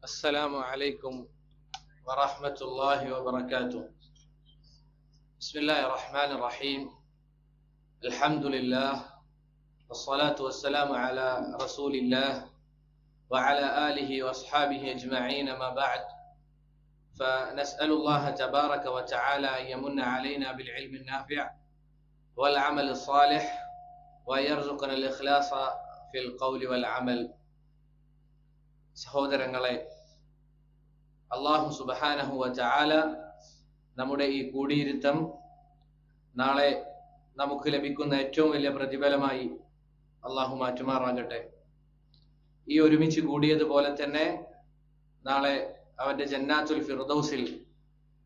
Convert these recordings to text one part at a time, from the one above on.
السلام عليكم ورحمة الله وبركاته. بسم الله الرحمن الرحيم. الحمد لله والصلاة والسلام على رسول الله وعلى آله وأصحابه أجمعين. ما بعد، فنسأل الله تبارك وتعالى أن يمن علينا بالعلم النافع والعمل الصالح ويرزقنا الإخلاص في القول والعمل. സഹോദരങ്ങളെ, അല്ലാഹു സുബ്ഹാനഹു വ തആല നമ്മുടെ ഈ കൂടിയിരുത്തം നാളെ നമുക്ക് ലഭിക്കുന്ന ഏറ്റവും വലിയ പ്രതിഫലമായി അല്ലാഹു മാറ്റുമാറാകട്ടെ. ഈ ഒരുമിച്ച് കൂടിയതുപോലെ തന്നെ നാളെ അവന്റെ ജന്നാത്തുൽ ഫിർദൗസിൽ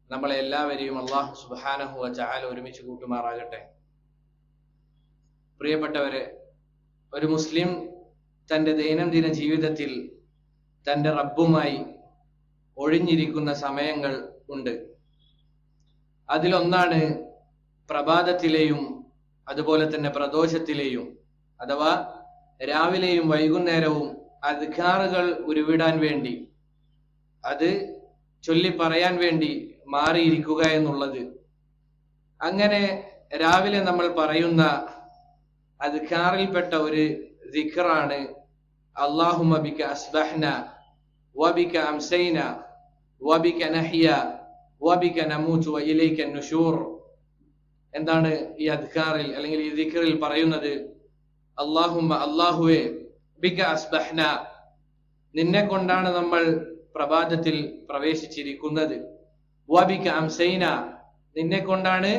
നമ്മളെ എല്ലാവരെയും അല്ലാഹു സുബ്ഹാനഹു വ തആല ഒരുമിച്ച് കൂട്ടുമാറാകട്ടെ. പ്രിയപ്പെട്ടവരെ, ഒരു മുസ്ലിം തന്റെ ദൈനംദിന ജീവിതത്തിൽ തന്റെ റബ്ബുമായി ഒഴിഞ്ഞിരിക്കുന്ന സമയങ്ങൾ ഉണ്ട്. അതിലൊന്നാണ് പ്രഭാതത്തിലെയും അതുപോലെ തന്നെ പ്രദോഷത്തിലെയും അഥവാ രാവിലെയും വൈകുന്നേരവും അദ്കാറുകൾ ഉരുവിടാൻ വേണ്ടി, അത് ചൊല്ലി പറയാൻ വേണ്ടി മാറിയിരിക്കുക എന്നുള്ളത്. അങ്ങനെ രാവിലെ നമ്മൾ പറയുന്ന അദ്കാറിൽപ്പെട്ട ഒരു ദിക്റാണ് അല്ലാഹുമ്മ ബിക അസ്ബഹ്ന വബിക അംസൈന വബിക നഹ്യ വബിക നമൂതു വഇലൈക നുശൂർ. എന്താണ് ഈ അദ്കാറിൽ അല്ലെങ്കിൽ ഈ ദിക്റിൽ പറയുന്നത്? അല്ലാഹുമ്മ, അല്ലാഹുവേ, ബിക അസ്ബഹ്ന, നിന്നെ കൊണ്ടാണ് നമ്മൾ പ്രഭാതത്തിൽ പ്രവേശിച്ചിരിക്കുന്നത്. വബിക അംസൈന, നിന്നെ കൊണ്ടാണ്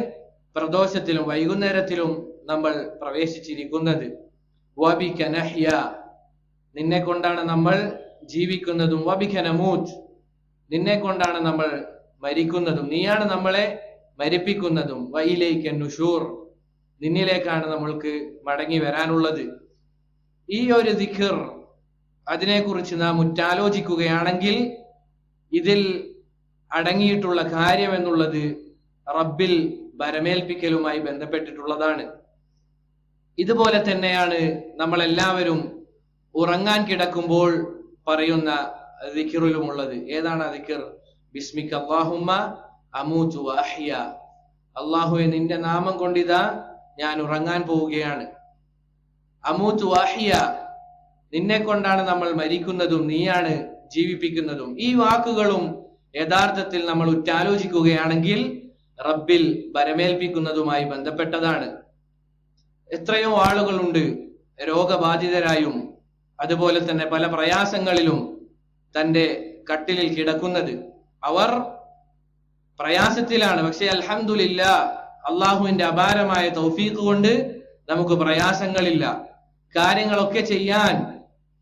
പ്രദോഷത്തിലും വൈകുന്നേരത്തിലും നമ്മൾ പ്രവേശിച്ചിരിക്കുന്നത്. വബിക നഹ്യ, നിന്നെ കൊണ്ടാണ് നമ്മൾ ജീവിക്കുന്നതും. വബിക നമൂത്, നിന്നെ കൊണ്ടാണ് നമ്മൾ മരിക്കുന്നതും. നീയാണ് നമ്മളെ മരിപ്പിക്കുന്നതും. വഇലൈക നുശൂർ, നിന്നിലേക്കാണ് നമ്മൾക്ക് മടങ്ങി വരാനുള്ളത്. ഈ ഒരു ദിക്ർ, അതിനെക്കുറിച്ച് നാം ഉറ്റാലോചിക്കുകയാണെങ്കിൽ ഇതിൽ അടങ്ങിയിട്ടുള്ള കാര്യം എന്നുള്ളത് റബ്ബിൽ ഭരമേൽപ്പിക്കലുമായി ബന്ധപ്പെട്ടിട്ടുള്ളതാണ്. ഇതുപോലെ തന്നെയാണ് നമ്മളെല്ലാവരും ഉറങ്ങാൻ കിടക്കുമ്പോൾ പറയുന്ന ദിക്റിലുമുള്ളത്. ഏതാണ് ആ ദിക്ർ? ബിസ്മിക അല്ലാഹുമ്മ അമൂതു വ അഹ്യ. അല്ലാഹുവേ, നിന്റെ നാമം കൊണ്ടിതാ ഞാൻ ഉറങ്ങാൻ പോവുകയാണ്. അമൂതു വ അഹ്യ, നിന്നെ കൊണ്ടാണ് നമ്മൾ മരിക്കുന്നതും നീയാണ് ജീവിപ്പിക്കുന്നതും. ഈ വാക്കുകളും യഥാർത്ഥത്തിൽ നമ്മൾ ഉറ്റാലോചിക്കുകയാണെങ്കിൽ റബ്ബിൽ ഭരമേൽപ്പിക്കുന്നതുമായി ബന്ധപ്പെട്ടതാണ്. എത്രയോ ആളുകളുണ്ട് രോഗബാധിതരായും അതുപോലെ തന്നെ പല പ്രയാസങ്ങളിലും തന്റെ കട്ടിലിൽ കിടക്കുന്നത്. അവർ പ്രയാസത്തിലാണ്. പക്ഷെ അൽഹംദുലില്ലാ, അള്ളാഹുവിന്റെ അപാരമായ തൗഫീഖ് കൊണ്ട് നമുക്ക് പ്രയാസങ്ങളില്ല. കാര്യങ്ങളൊക്കെ ചെയ്യാൻ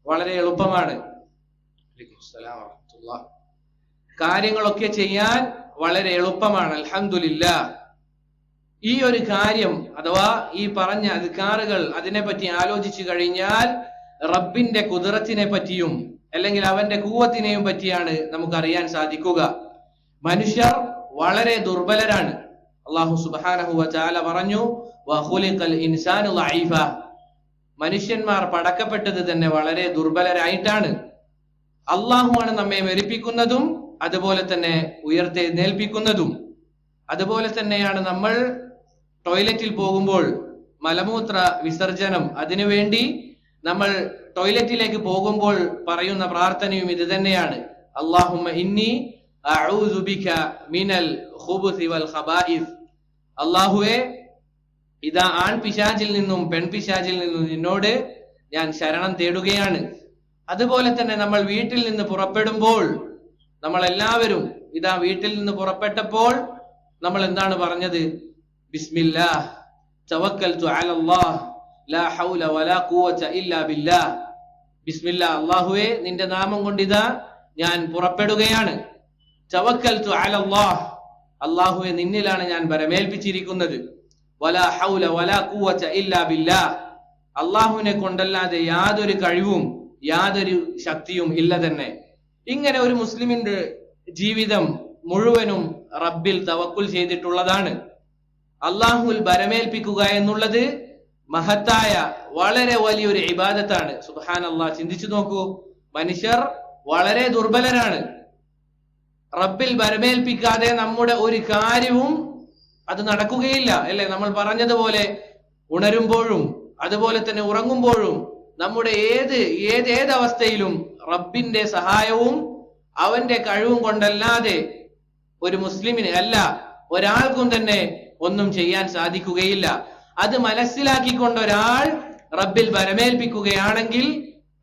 വളരെ എളുപ്പമാണ്. കാര്യങ്ങളൊക്കെ ചെയ്യാൻ വളരെ എളുപ്പമാണ്. അൽഹംദുലില്ലാ. ഈ ഒരു കാര്യം അഥവാ ഈ പറഞ്ഞ അദ്കാറുകൾ, അതിനെപ്പറ്റി ആലോചിച്ചു കഴിഞ്ഞാൽ റബ്ബിന്റെ ഖുദ്റത്തിനെ പറ്റിയും അല്ലെങ്കിൽ അവന്റെ ഖുവ്വത്തിനെയും പറ്റിയാണ് നമുക്കറിയാൻ സാധിക്കുക. മനുഷ്യർ വളരെ ദുർബലരാണ്. അല്ലാഹു സുബ്ഹാനഹു വ തആല പറഞ്ഞു, വഖുലിഖൽ ഇൻസാനു ളഈഫ, മനുഷ്യന്മാർ പടക്കപ്പെട്ടത് തന്നെ വളരെ ദുർബലരായിട്ടാണ്. അല്ലാഹുവാണ് നമ്മെ മരിപ്പിക്കുന്നതും അതുപോലെ തന്നെ ഉയർത്തെഴുന്നേൽപ്പിക്കുന്നതും. അതുപോലെ തന്നെയാണ് നമ്മൾ ടോയ്ലറ്റിൽ പോകുമ്പോൾ മലമൂത്ര വിസർജനം, അതിനുവേണ്ടി നമ്മൾ ടോയ്ലറ്റിലേക്ക് പോകുമ്പോൾ പറയുന്ന പ്രാർത്ഥനയും ഇത് തന്നെയാണ്. അല്ലാഹുമ്മ ഇന്നി അഊദു ബിക മിനൽ ഖുബുസി വൽ ഖബായിസ്. അല്ലാഹുവേ, ഇതാ ആൺപിശാചിൽ നിന്നും പെൺപിശാചിൽ നിന്നും നിന്നോട് ഞാൻ ശരണം തേടുകയാണ്. അതുപോലെ തന്നെ നമ്മൾ വീട്ടിൽ നിന്ന് പുറപ്പെടുമ്പോൾ, നമ്മൾ എല്ലാവരും ഇതാ വീട്ടിൽ നിന്ന് പുറപ്പെട്ടപ്പോൾ നമ്മൾ എന്താണ് പറഞ്ഞത്? ബിസ്മില്ലാഹ് തവക്കൽതു അലല്ലാഹ് ലാ ഹൗല വലാ ഖുവത ഇല്ലാ ബില്ലാഹ്. ബിസ്മില്ലാ, അല്ലാഹുവേ, നിന്റെ നാമം കൊണ്ടിതാ ഞാൻ പുറപ്പെടുകയാണ്. തവക്കൽതു അലല്ലാഹ്, അല്ലാഹുവേ, നിന്നിലാണ് ഞാൻ ഭരമേൽപ്പിച്ചിരിക്കുന്നത്. വലാ ഹൗല വലാ ഖുവത ഇല്ലാ ബില്ലാഹ്, അല്ലാഹുവിനെ കൊണ്ടല്ലാതെ യാതൊരു കഴിവും യാതൊരു ശക്തിയും ഇല്ല തന്നെ. ഇങ്ങനെ ഒരു മുസ്ലിമിന്റെ ജീവിതം മുഴുവനും റബ്ബിൽ തവക്കുൽ ചെയ്തിട്ടുള്ളതാണ്. അല്ലാഹുവിൽ ഭരമേൽപ്പിക്കുക എന്നുള്ളത് മഹത്തായ വളരെ വലിയൊരു ഇബാദത്താണ്. സുബ്ഹാനല്ലാഹ്, ചിന്തിച്ചു നോക്കൂ. മനുഷ്യർ വളരെ ദുർബലരാണ്. റബ്ബിൽ ബരമേൽപ്പിക്കാതെ നമ്മുടെ ഒരു കാര്യവും അത് നടക്കുകയില്ല, അല്ലെ? നമ്മൾ പറഞ്ഞതുപോലെ ഉണരുമ്പോഴും അതുപോലെ തന്നെ ഉറങ്ങുമ്പോഴും നമ്മുടെ ഏത് അവസ്ഥയിലും റബ്ബിന്റെ സഹായവും അവന്റെ കഴിവും കൊണ്ടല്ലാതെ ഒരു മുസ്ലിമിന് അല്ല ഒരാൾക്കും തന്നെ ഒന്നും ചെയ്യാൻ സാധിക്കുകയില്ല. അത് മനസ്സിലാക്കിക്കൊണ്ട് ഒരാൾ റബ്ബിൽ ബരമേൽപ്പിക്കുകയാണെങ്കിൽ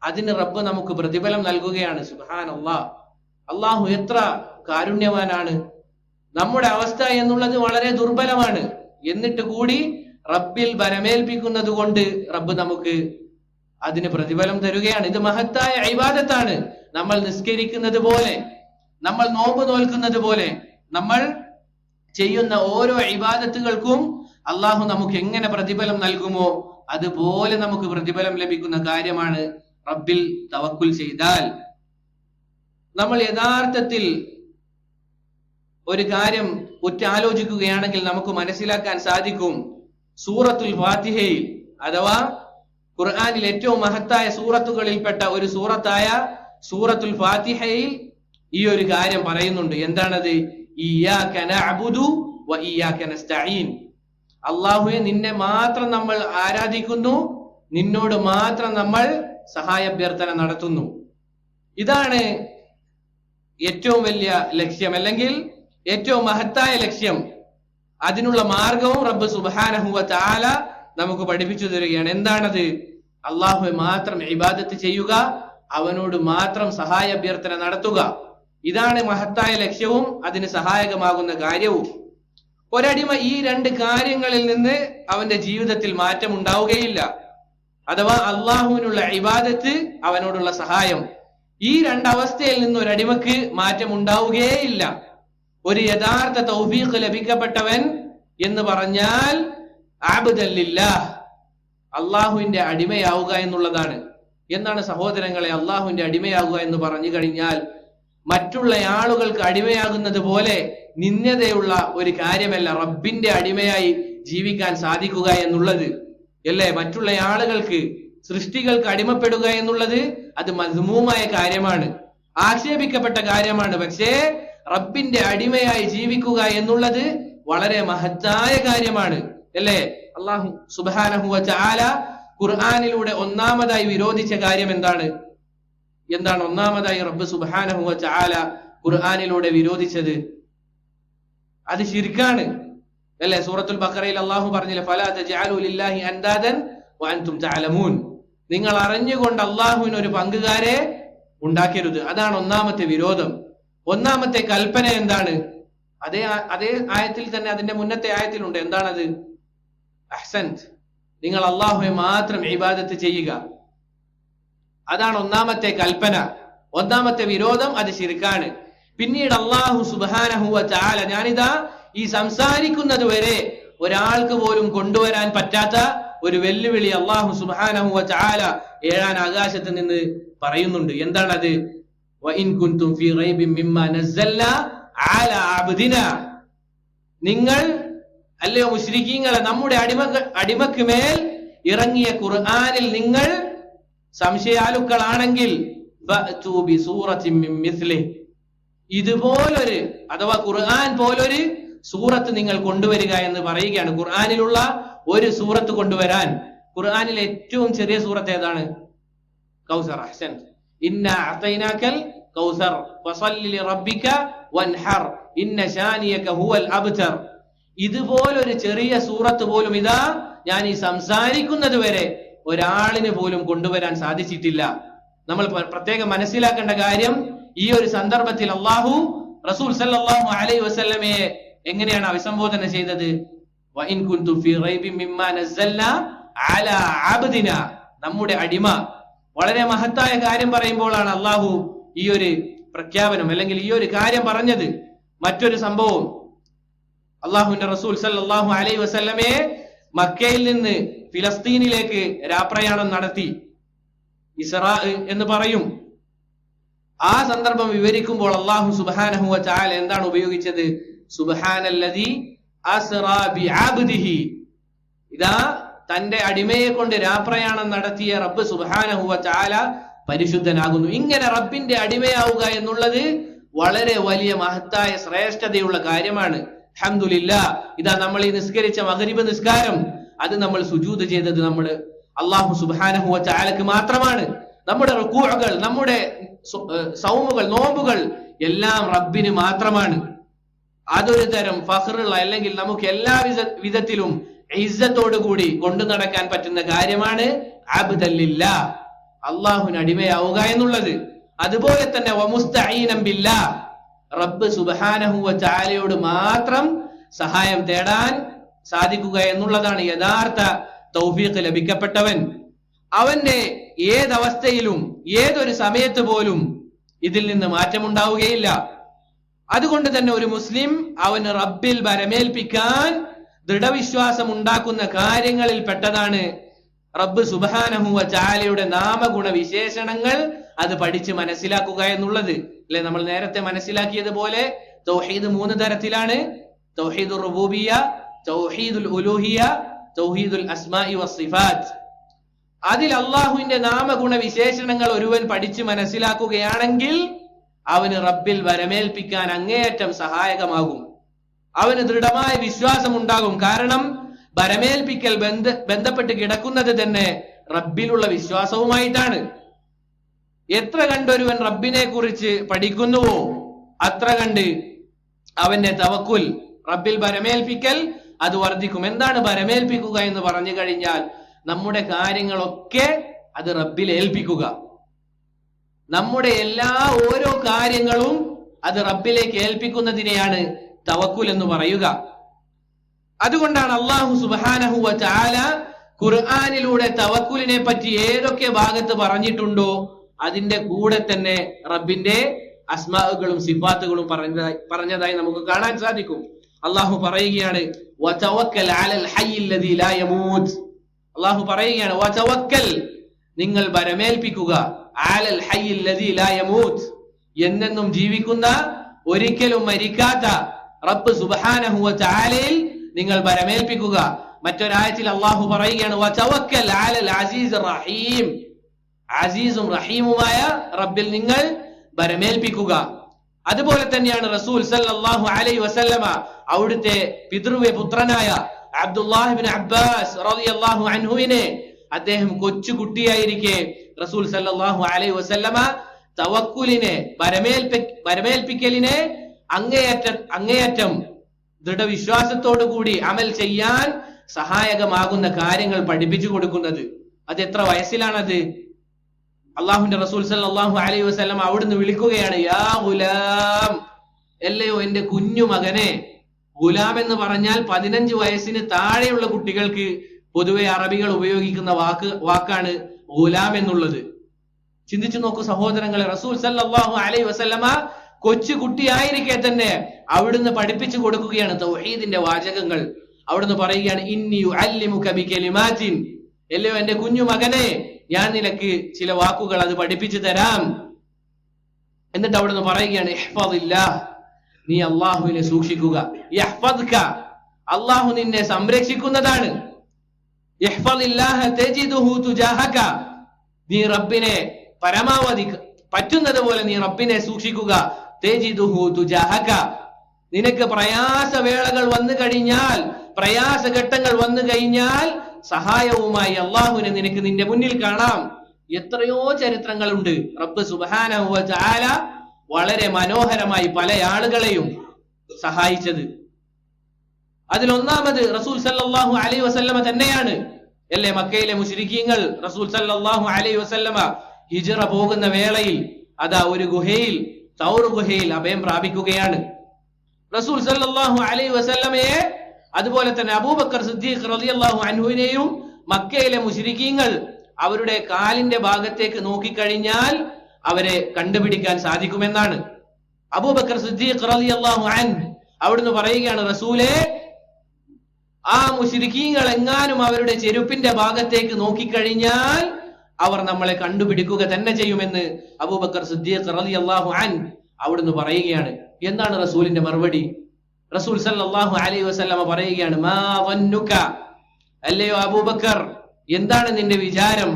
അതിന് റബ്ബ് നമുക്ക് പ്രതിഫലം നൽകുകയാണ്. സുബ്ഹാനല്ലാഹ്, അള്ളാഹു എത്ര കാരുണ്യവാനാണ്. നമ്മുടെ അവസ്ഥ എന്നുള്ളത് വളരെ ദുർബലമാണ്. എന്നിട്ട് കൂടി റബ്ബിൽ ബരമേൽപ്പിക്കുന്നത് കൊണ്ട് റബ്ബ് നമുക്ക് അതിന് പ്രതിഫലം തരുകയാണ്. ഇത് മഹത്തായ ഇബാദത്താണ്. നമ്മൾ നിസ്കരിക്കുന്നത് പോലെ, നമ്മൾ നോമ്പ് നോൽക്കുന്നത് പോലെ, നമ്മൾ ചെയ്യുന്ന ഓരോ ഇബാദത്തുകൾക്കും അള്ളാഹു നമുക്ക് എങ്ങനെ പ്രതിഫലം നൽകുമോ അതുപോലെ നമുക്ക് പ്രതിഫലം ലഭിക്കുന്ന കാര്യമാണ് റബ്ബിൽ തവക്കുൽ ചെയ്താൽ. നമ്മൾ യഥാർത്ഥത്തിൽ ഒരു കാര്യം ഉറ്റാലോചിക്കുകയാണെങ്കിൽ നമുക്ക് മനസ്സിലാക്കാൻ സാധിക്കും, സൂറത്തുൽ ഫാത്തിഹയിൽ അഥവാ ഖുർആനിൽ ഏറ്റവും മഹത്തായ സൂറത്തുകളിൽപ്പെട്ട ഒരു സൂറത്തായ സൂറത്തുൽ ഫാത്തിഹയിൽ ഈ ഒരു കാര്യം പറയുന്നുണ്ട്. എന്താണത്? ഇയ്യാക നഅ്ബുദു വ ഇയ്യാക നസ്തഈൻ. അല്ലാഹുവേ, നിന്നെ മാത്രം നമ്മൾ ആരാധിക്കുന്നു, നിന്നോട് മാത്രം നമ്മൾ സഹായാഭ്യർത്ഥന നടത്തുന്നു. ഇതാണ് ഏറ്റവും വലിയ ലക്ഷ്യം, അല്ലെങ്കിൽ ഏറ്റവും മഹത്തായ ലക്ഷ്യം. അതിനുള്ള മാർഗവും റബ്ബ് സുബ്ഹാനഹു വ തആല നമുക്ക് പഠിപ്പിച്ചു തരികയാണ്. എന്താണത്? അള്ളാഹുവെ മാത്രം ഇബാദത്ത് ചെയ്യുക, അവനോട് മാത്രം സഹായാഭ്യർത്ഥന നടത്തുക. ഇതാണ് മഹത്തായ ലക്ഷ്യവും അതിന് സഹായകമാകുന്ന കാര്യവും. ഒരടിമ ഈ രണ്ട് കാര്യങ്ങളിൽ നിന്ന് അവന്റെ ജീവിതത്തിൽ മാറ്റം ഉണ്ടാവുകയില്ല. അഥവാ അള്ളാഹുവിനുള്ള ഇബാദത്ത്, അവനോടുള്ള സഹായം, ഈ രണ്ടവസ്ഥയിൽ നിന്ന് ഒരടിമക്ക് മാറ്റം ഉണ്ടാവുകയില്ല. ഒരു യഥാർത്ഥ തൗഫീഖ് ലഭിക്കപ്പെട്ടവൻ എന്ന് പറഞ്ഞാൽ അബ്ദൻ ലില്ലാഹ്, അള്ളാഹുവിന്റെ അടിമയാവുക എന്നുള്ളതാണ്. എന്നാണ് സഹോദരങ്ങളെ, അള്ളാഹുവിന്റെ അടിമയാകുക എന്ന് പറഞ്ഞു കഴിഞ്ഞാൽ മറ്റുള്ള ആളുകൾക്ക് അടിമയാകുന്നത് പോലെ നിന്ദ്യതയുള്ള ഒരു കാര്യമല്ല റബ്ബിന്റെ അടിമയായി ജീവിക്കാൻ സാധിക്കുക എന്നുള്ളത്, അല്ലേ? മറ്റുള്ള ആളുകൾക്ക്, സൃഷ്ടികൾക്ക് അടിമപ്പെടുക എന്നുള്ളത് അത് മദ്മൂമായ കാര്യമാണ്, ആക്ഷേപിക്കപ്പെട്ട കാര്യമാണ്. പക്ഷേ റബ്ബിന്റെ അടിമയായി ജീവിക്കുക എന്നുള്ളത് വളരെ മഹത്തായ കാര്യമാണ്, അല്ലേ? അല്ലാഹു സുബ്ഹാനഹു വ തആല ഖുർആനിലൂടെ ഒന്നാമതായി വിരോധിച്ച കാര്യം എന്താണ്? ഒന്നാമതായി റബ്ബ് സുബ്ഹാനഹു വ തആല ഖുർആനിലൂടെ വിരോധിച്ചത്? അത് ശിർക്കാണ്, അല്ലേ? സൂറത്തുൽ ബഖറയിൽ അല്ലാഹു പറഞ്ഞില്ലേ, ഫലാ തജഅലു ലില്ലാഹി അൻദാദൻ വ അൻതും തഅലമൂൻ. നിങ്ങൾ അറിഞ്ഞുകൊണ്ട് അല്ലാഹുവിന് ഒരു പങ്കുകാരെ ഉണ്ടാക്കരുത്. അതാണ് ഒന്നാമത്തെ വിരോധം. ഒന്നാമത്തെ കൽപ്പന എന്താണ്? അതേ ആയത്തിൽ തന്നെ, അതിന്റെ മുന്നത്തെ ആയത്തിലുണ്ട്. എന്താണത്? അഹ്സൻത്, നിങ്ങൾ അല്ലാഹുവെ മാത്രം ഇബാദത്ത് ചെയ്യുക. അതാണ് ഒന്നാമത്തെ കൽപ്പന. ഒന്നാമത്തെ വിരോധം അത് ശിർക്കാണ്. പിന്നീട് അല്ലാഹു സുബ്ഹാനഹു വ തആല, ഞാനിതാ ഈ സംസാരിക്കുന്നത് വരെ ഒരാൾക്ക് പോലും കൊണ്ടുവരാൻ പറ്റാത്ത ഒരു വെല്ലുവിളി അല്ലാഹു സുബ്ഹാനഹു വ തആല ഏഴാം ആകാശത്ത് നിന്ന് പറയുന്നുണ്ട്. എന്താണത്? വഇൻ കുൻതും ഫീ റൈബിൻ മിമ്മാ നസ്സൽനാ അലാ അബ്ദിനാ. നിങ്ങൾ, അല്ലയോ മുശ്രിക്കീങ്ങളെ, നമ്മുടെ അടിമക്ക് മേൽ ഇറങ്ങിയ ഖുർആനിൽ നിങ്ങൾ സംശയാലുക്കളാണെങ്കിൽ ഫഅ്തു ബിസൂറത്തിൻ മിൻ മിസ്ലിഹി, ഇതുപോലൊരു അഥവാ ഖുർആൻ പോലൊരു സൂറത്ത് നിങ്ങൾ കൊണ്ടുവരിക എന്ന് പറയുകയാണ്. ഖുർആനിലുള്ള ഒരു സൂറത്ത് കൊണ്ടുവരാൻ. ഖുർആനിലെ ഏറ്റവും ചെറിയ സൂറത്ത് ഏതാണ്? കൗസർ. അഹ്സൻ. ഇന്നാ അഅതൈനാകൽ കൗസർ ഫസല്ലി ലിറബ്ബിക വൻഹർ ഇന്ന ശാനിയക ഹുവൽ അബ്തർ. ഇതുപോലൊരു ചെറിയ സൂറത്ത് പോലും ഇതാ ഞാൻ ഈ സംസാരിക്കുന്നത് വരെ ഒരാളിന് പോലും കൊണ്ടുവരാൻ സാധിച്ചിട്ടില്ല. നമ്മൾ പ്രത്യേകം മനസ്സിലാക്കേണ്ട കാര്യം, ഈ ഒരു സന്ദർഭത്തിൽ അല്ലാഹു റസൂൽ സല്ലല്ലാഹു അലൈഹി വസല്ലമയെ എങ്ങനെയാണ് അഭിസംബോധന ചെയ്തത്? വഇൻ കുൻതും ഫീ റൈബിൻ മിമ്മാ നസ്സൽനാ അലാ അബ്ദിനാ. നമ്മുടെ അടിമ. വളരെ മഹത്തായ കാര്യം പറയുമ്പോഴാണ് അല്ലാഹു ഈ ഒരു പ്രഖ്യാപനം, അല്ലെങ്കിൽ ഈ ഒരു കാര്യം പറഞ്ഞത്. മറ്റൊരു സംഭവം, അല്ലാഹുവിന്റെ റസൂൽ സല്ലല്ലാഹു അലൈഹി വസല്ലമയെ മക്കയിൽ നിന്ന് ഫിലസ്തീനിലേക്ക് രാപ്രയാണം നടത്തി. ഇസ്റാ എന്ന് പറയും. ആ സന്ദർഭം വിവരിക്കുമ്പോൾ അല്ലാഹു സുബ്ഹാനഹു വ തആല എന്താണ് ഉപയോഗിച്ചത്? സുബ്ഹാനല്ലദീ അസ്റാ ബിഅബ്ദിഹി. ഇതാ തന്റെ അടിമയെ കൊണ്ട് രാപ്രയാണം നടത്തിയ റബ്ബ് സുബ്ഹാനഹു വ തആല പരിശുദ്ധനാകുന്നു. ഇങ്ങനെ റബ്ബിന്റെ അടിമയാവുക എന്നുള്ളത് വളരെ വലിയ മഹത്തായ ശ്രേഷ്ഠതയുള്ള കാര്യമാണ്. അൽഹംദുലില്ലാഹ്. ഇതാ നമ്മൾ ഈ നിസ്കരിച്ച മഗ്രിബ് നിസ്കാരം, അത് നമ്മൾ സുജൂദ് ചെയ്തത് നമ്മൾ അല്ലാഹു സുബ്ഹാനഹു വ തആലക്ക് മാത്രമാണ്. നമ്മുടെ റുകൂഉകൾ, നമ്മുടെ സൗമുകൾ, നോമ്പുകൾ എല്ലാം റബ്ബിന് മാത്രമാണ്. അതൊരു തരം ഫഖറുള്ള, അല്ലെങ്കിൽ നമുക്ക് എല്ലാ വിധത്തിലും ഇസ്സത്തോടു കൂടി കൊണ്ടു നടക്കാൻ പറ്റുന്ന കാര്യമാണ് അബ്ദല്ലില്ലാഹ്, അള്ളാഹുവിന് അടിമയാവുക എന്നുള്ളത്. അതുപോലെ തന്നെ വമുസ്തഈനം ബില്ലാഹ്, റബ്ബ് സുബ്ഹാനഹു വ തആലയോട് മാത്രം സഹായം തേടാൻ സാധിക്കുക എന്നുള്ളതാണ് യഥാർത്ഥ തൗഫീഖ് ലഭിക്കപ്പെട്ടവൻ. അവന്റെ ഏതവസ്ഥയിലും ഏതൊരു സമയത്ത് പോലും ഇതിൽ നിന്ന് മാറ്റമുണ്ടാവുകയില്ല. അതുകൊണ്ട് തന്നെ ഒരു മുസ്ലിം അവന് റബ്ബിൽ ബരമേൽപ്പിക്കാൻ ദൃഢവിശ്വാസം ഉണ്ടാക്കുന്ന കാര്യങ്ങളിൽ പെട്ടതാണ് റബ്ബ് സുബ്ഹാനഹു വ തആലയുടെ നാമഗുണ വിശേഷണങ്ങൾ അത് പഠിച്ച് മനസ്സിലാക്കുക എന്നുള്ളത്. അല്ലെ, നമ്മൾ നേരത്തെ മനസ്സിലാക്കിയതുപോലെ തൗഹീദ് 3 തരത്തിലാണ്: തൗഹീദുർ റുബൂബിയ്യ, തൗഹീദുൽ ഉലൂഹിയ്യ, തൗഹീദുൽ അസ്മാഇ വസ്സിഫാത്ത്. അതിൽ അള്ളാഹുവിന്റെ നാമഗുണ വിശേഷണങ്ങൾ ഒരുവൻ പഠിച്ച് മനസ്സിലാക്കുകയാണെങ്കിൽ അവന് റബ്ബിൽ വരമേൽപ്പിക്കാൻ അങ്ങേയറ്റം സഹായകമാകും. അവന് ദൃഢമായ വിശ്വാസം ഉണ്ടാകും. കാരണം വരമേൽപ്പിക്കൽ ബന്ധപ്പെട്ട് കിടക്കുന്നത് തന്നെ റബ്ബിലുള്ള വിശ്വാസവുമായിട്ടാണ്. എത്ര കണ്ടൊരുവൻ റബ്ബിനെ കുറിച്ച് പഠിക്കുന്നുവോ അത്ര കണ്ട് അവന്റെ തവക്കുൽ, റബ്ബിൽ വരമേൽപ്പിക്കൽ അത് വർദ്ധിക്കും. എന്താണ് വരമേൽപ്പിക്കുക എന്ന് പറഞ്ഞു കഴിഞ്ഞാൽ നമ്മുടെ കാര്യങ്ങളൊക്കെ അത് റബ്ബിൽ ഏൽപ്പിക്കുക. നമ്മുടെ ഓരോ കാര്യങ്ങളും അത് റബ്ബിലേക്ക് ഏൽപ്പിക്കുന്നതിനെയാണ് തവക്കുൽ എന്ന് പറയുക. അതുകൊണ്ടാണ് അല്ലാഹു സുബ്ഹാനഹു വ തആല ഖുർആനിലൂടെ തവക്കുലിനെ പറ്റി ഏതൊക്കെ ഭാഗത്ത് പറഞ്ഞിട്ടുണ്ടോ അതിന്റെ കൂടെ തന്നെ റബ്ബിന്റെ അസ്മാഉകളും സിഫാത്തുകളും പറഞ്ഞതായി നമുക്ക് കാണാൻ സാധിക്കും. അല്ലാഹു പറയുകയാണ് വതവക്കൽ അലൽ ഹയ്യിൽ ലദീ ലാ യമൂത്ത്. അല്ലാഹു പറയുകയാണ് വതവക്കൽ, നിങ്ങൾ ബരമേൽപ്പിക്കുക, അലൽ ഹയ്യിൽ ലദീ ലാ യമൂത്ത്, എന്നെന്നും ജീവിക്കുന്ന ഒരിക്കലും മരിക്കാത്ത റബ്ബ് സുബ്ഹാനഹു വ തആലയിൽ നിങ്ങൾ ബരമേൽപ്പിക്കുക. മറ്റൊരായത്തിൽ അല്ലാഹു പറയുകയാണ് വതവക്കൽ അലൽ അസീസ് റഹീം, അസീസും റഹീമുമായ റബ്ബിൽ നിങ്ങൾ ബരമേൽപ്പിക്കുക. അതുപോലെ തന്നെയാണ് റസൂൽ സല്ലല്ലാഹു അലൈഹി വസല്ലമ അവിടുത്തെ പിതൃവ്യ പുത്രനായ അബ്ദുല്ലാഹ് ഇബ്നു അബ്ബാസ് റളിയല്ലാഹു അൻഹുവിനെ അദ്ദേഹം കൊച്ചുകുട്ടിയായിരിക്കെ റസൂൽ സല്ലല്ലാഹു അലൈഹി വസല്ലമ തവക്കുലിനെ, ബരമേൽപ്പിക്കലിനെ അങ്ങേയറ്റം ദൃഢവിശ്വാസത്തോടു കൂടി അമൽ ചെയ്യാൻ സഹായകമാകുന്ന കാര്യങ്ങൾ പഠിപ്പിച്ചു കൊടുക്കുന്നത്. അത് എത്ര വയസ്സിലാണത്? അള്ളാഹുവിന്റെ റസൂൽ സല്ലല്ലാഹു അലൈഹി വസല്ലം അവിടുന്ന് വിളിക്കുകയാണ്, യാ ഗുലാം, അല്ലയോ എന്റെ കുഞ്ഞു മകനെ. ഗുലാം എന്ന് പറഞ്ഞാൽ 15 വയസ്സിന് താഴെയുള്ള കുട്ടികൾക്ക് പൊതുവെ അറബികൾ ഉപയോഗിക്കുന്ന വാക്കാണ് ഗുലാം എന്നുള്ളത്. ചിന്തിച്ചു നോക്കൂ സഹോദരങ്ങളെ, റസൂൽ സല്ലല്ലാഹു അലൈഹി വസല്ലമ കൊച്ചു കുട്ടിയായിരിക്കെ തന്നെ അവിടുന്ന് പഠിപ്പിച്ചു കൊടുക്കുകയാണ് തൗഹീദിന്റെ വാചകങ്ങൾ. അവിടുന്ന് പറയുകയാണ് ഇന്നി ഉഅല്ലിമുക ബികലിമാത്തിൻ, അല്ലയോ എന്റെ കുഞ്ഞു മകനെ, ഞാൻ നിനക്ക് ചില വാക്കുകൾ അത് പഠിപ്പിച്ചു തരാം. എന്നിട്ട് അവിടുന്ന് പറയുകയാണ് ഇഹ്ഫദില്ലാഹ്, നീ അള്ളാഹുവിനെ സൂക്ഷിക്കുക. യഹ്ഫദ്ക, അള്ളാഹു നിന്നെ സംരക്ഷിക്കുന്നതാണ്. ഇഹ്ഫദില്ലാഹ തജിദുഹു തുജാഹക, നീ റബ്ബിനെ പരമാവധി പറ്റുന്നത് പോലെ നീ റബ്ബിനെ സൂക്ഷിക്കുക. തജിദുഹു തുജാഹക, നിനക്ക് പ്രയാസവേളകൾ വന്നു കഴിഞ്ഞാൽ, പ്രയാസഘട്ടങ്ങൾ വന്നു കഴിഞ്ഞാൽ സഹായവുമായി അള്ളാഹുവിനെ നിനക്ക് നിന്റെ മുന്നിൽ കാണാം. എത്രയോ ചരിത്രങ്ങളുണ്ട് റബ്ബ് സുബ്ഹാനഹു വ തആല വളരെ മനോഹരമായി പല ആളുകളെയും സഹായിച്ചത്. അതിലൊന്നാമത് റസൂൽ സല്ലല്ലാഹു അലൈഹി വസല്ലമ തന്നെയാണ്. അല്ലേ, മക്കയിലെ മുശ്രിക്കീങ്ങൾ റസൂൽ സല്ലല്ലാഹു അലൈഹി വസല്ലമ ഹിജ്റ പോകുന്ന വേളയിൽ അതാ ഒരു ഗുഹയിൽ, തൗർ ഗുഹയിൽ അഭയം പ്രാപിക്കുകയാണ്. റസൂൽ സല്ലല്ലാഹു അലൈഹി വസല്ലമയെ അതുപോലെ തന്നെ അബൂബക്കർ സിദ്ദീഖ് റളിയല്ലാഹു അൻഹുവിനെയും മക്കയിലെ മുശ്രിക്കീങ്ങൾ അവരുടെ കാലിന്റെ ഭാഗത്തേക്ക് നോക്കിക്കഴിഞ്ഞാൽ അവരെ കണ്ടുപിടിക്കാൻ സാധിക്കുമെന്നാണ്. അബൂബക്കർ സിദ്ദീഖ് റളിയല്ലാഹു അൻഹു അവിടുന്ന് പറയുകയാണ്, റസൂലേ, ആ മുശ്രിക്കീങ്ങൾ എങ്ങാനും അവരുടെ ചെരുപ്പിന്റെ ഭാഗത്തേക്ക് നോക്കിക്കഴിഞ്ഞാൽ അവർ നമ്മളെ കണ്ടുപിടിക്കുക തന്നെ ചെയ്യുമെന്ന് അബൂബക്കർ സിദ്ദീഖ് റളിയല്ലാഹു അൻഹു അവിടുന്ന് പറയുകയാണ്. എന്താണ് റസൂലിന്റെ മറുപടി? റസൂൽ സല്ലല്ലാഹു അലൈഹി വസല്ലമ പറയുകയാണ്, മാ വന്നുക, അല്ലയോ അബൂബക്കർ, എന്താണ് നിന്റെ വിചാരം?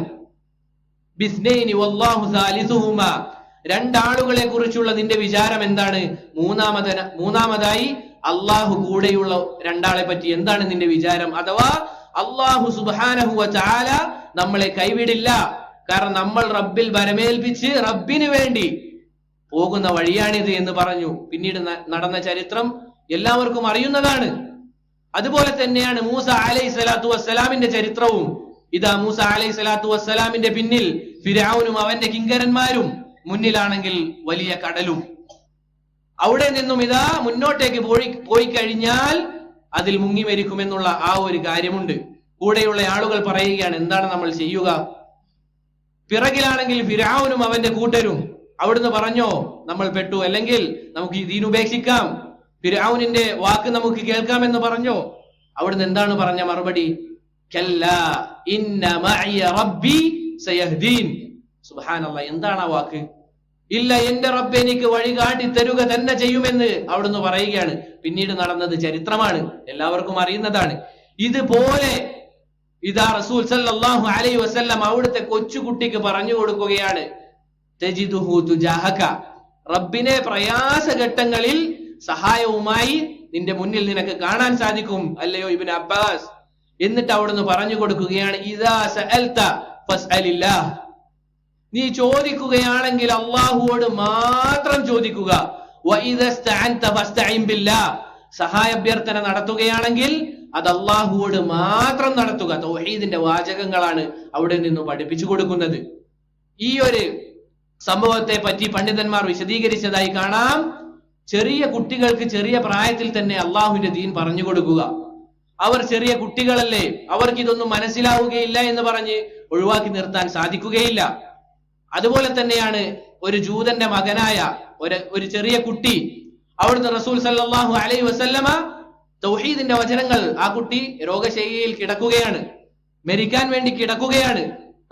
ബിസ്നൈനി വല്ലാഹു സാലിസുഹുമാ, രണ്ടാളുകളെ കുറിച്ചുള്ള നിന്റെ വിചാരം എന്താണ്? മൂന്നാമതായി അള്ളാഹു കൂടെയുള്ള രണ്ടാളെ പറ്റി എന്താണ് നിന്റെ വിചാരം? അഥവാ അള്ളാഹു സുബ്ഹാനഹു വ തആല നമ്മളെ കൈവിടില്ല. കാരണം നമ്മൾ റബ്ബിൽ ബരമേൽപ്പിച്ച് റബ്ബിന് വേണ്ടി പോകുന്ന വഴിയാണിത് എന്ന് പറഞ്ഞു. പിന്നീട് നടന്ന ചരിത്രം എല്ലാവർക്കും അറിയുന്നതാണ്. അതുപോലെ തന്നെയാണ് മൂസ അലൈഹി സ്വലാത്തു വസ്സലാമിന്റെ ചരിത്രവും. ഇതാ മൂസ അലൈഹി സ്വലാത്തു വസ്സലാമിന്റെ പിന്നിൽ ഫിർഔനും അവന്റെ കിങ്കരന്മാരും, മുന്നിലാണെങ്കിൽ വലിയ കടലും. അവിടെ നിന്നും ഇതാ മുന്നോട്ടേക്ക് പോയി കഴിഞ്ഞാൽ അതിൽ മുങ്ങി മരിക്കുമെന്നുള്ള ആ ഒരു കാര്യമുണ്ട്. കൂടെയുള്ള ആളുകൾ പറയുകയാണ്, എന്താണ് നമ്മൾ ചെയ്യുക? പിറകിലാണെങ്കിൽ ഫിർഔനും അവന്റെ കൂട്ടരും. അവിടുന്ന് പറഞ്ഞോ നമ്മൾ പെട്ടു, അല്ലെങ്കിൽ നമുക്ക് ഈ ദീൻ ഉപേക്ഷിക്കാം, ഫിർഔനിന്റെ വാക്ക് നമുക്ക് കേൾക്കാമെന്ന് പറഞ്ഞോ? അവിടുന്ന് എന്താണ് പറഞ്ഞ മറുപടി? കല്ലാ ഇന്ന മഅയ റബ്ബി സയഹ്ദീൻ. സുബ്ഹാനല്ലാഹ്, എന്താണ് ആ വാക്ക്? ഇല്ല, എന്റെ റബ്ബ് എനിക്ക് വഴി കാട്ടി തരുക തന്നെ ചെയ്യുമെന്ന് അവിടുന്ന് പറയുകയാണ്. പിന്നീട് നടന്നത് ചരിത്രമാണ്, എല്ലാവർക്കും അറിയുന്നതാണ്. ഇതുപോലെ ഇതാ റസൂൽ സല്ലല്ലാഹു അലൈഹി വസല്ലം അവിടുത്തെ കൊച്ചുകുട്ടിക്ക് പറഞ്ഞു കൊടുക്കുകയാണ്, തജിദുഹു തുജാഹക, റബ്ബിനെ പ്രയാസഘട്ടങ്ങളിൽ സഹായവുമായി നിന്റെ മുന്നിൽ നിനക്ക് കാണാൻ സാധിക്കും, അല്ലയോ ഇബ്നു അബ്ബാസ്. എന്നിട്ട് അവിടുന്ന് പറഞ്ഞു കൊടുക്കുകയാണ്, ഇദാ സഅൽത ഫസ്അലില്ലാഹ്, നീ ചോദിക്കുകയാണെങ്കിൽ അള്ളാഹുവോട് മാത്രം ചോദിക്കുക. വഇദസ്തഅൻത ഫസ്തഇൻ ബില്ലാഹ്, സഹായാഭ്യർത്ഥന നടത്തുകയാണെങ്കിൽ അത് അള്ളാഹുവോട് മാത്രം നടത്തുക. തൗഹീദിന്റെ വാചകങ്ങളാണ് അവിടെ നിന്ന് പഠിപ്പിച്ചു കൊടുക്കുന്നത്. ഈ ഒരു സംഭവത്തെ പറ്റി പണ്ഡിതന്മാർ വിശദീകരിച്ചതായി കാണാം. ചെറിയ കുട്ടികൾക്ക് ചെറിയ പ്രായത്തിൽ തന്നെ അള്ളാഹുവിന്റെ ദീൻ പറഞ്ഞു കൊടുക്കുക. അവർ ചെറിയ കുട്ടികളല്ലേ, അവർക്ക് ഇതൊന്നും മനസ്സിലാവുകയില്ല എന്ന് പറഞ്ഞ് ഒഴിവാക്കി നിർത്താൻ സാധിക്കുകയില്ല. അതുപോലെ തന്നെയാണ് ഒരു ജൂതന്റെ മകനായ ഒരു ചെറിയ കുട്ടി, അവിടുന്ന് റസൂൽ സല്ലല്ലാഹു അലൈഹി വസല്ലമ തൗഹീദിന്റെ വചനങ്ങൾ, ആ കുട്ടി രോഗശയ്യയിൽ കിടക്കുകയാണ്, മരിക്കാൻ വേണ്ടി കിടക്കുകയാണ്.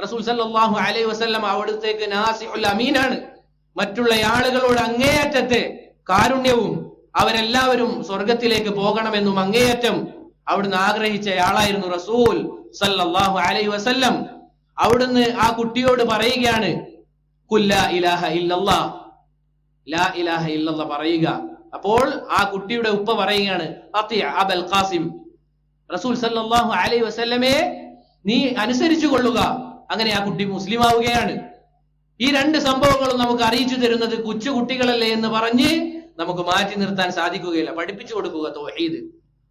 റസൂൽ സല്ലല്ലാഹു അലൈഹി വസല്ലം അവിടുത്തേക്ക് നാസിഹുൽ അമീനാണ്, മറ്റുള്ള ആളുകളോട് അങ്ങേയറ്റത്തെ കാരുണ്യവും അവരെല്ലാവരും സ്വർഗത്തിലേക്ക് പോകണമെന്നും അങ്ങേയറ്റം അവിടുന്ന് ആഗ്രഹിച്ച ആളായിരുന്നു റസൂൽ സല്ലല്ലാഹു അലൈഹി വസല്ലം. അവിടുന്ന് ആ കുട്ടിയോട് പറയുകയാണ്, ഖുൽ ലാ ഇലാഹ ഇല്ലല്ലാഹ്, ലാ ഇലാഹ ഇല്ലല്ലാഹ് പറയുക. അപ്പോൾ ആ കുട്ടിയുടെ ഉപ്പ പറയുകയാണ്, അതി അബൽ ഖാസിം, റസൂൽ സല്ലല്ലാഹു അലൈഹി വസല്ലമയെ നീ അനുസരിച്ചു കൊള്ളുക. അങ്ങനെ ആ കുട്ടി മുസ്ലിം ആവുകയാണ്. ഈ രണ്ട് സംഭവങ്ങളും നമുക്ക് അറിയിച്ചു തരുന്നത് കൊച്ചു കുട്ടികളല്ലേ എന്ന് പറഞ്ഞ് നമുക്ക് മാറ്റി നിർത്താൻ സാധിക്കുകയില്ല. പഠിപ്പിച്ചു കൊടുക്കുക തൗഹീദ്,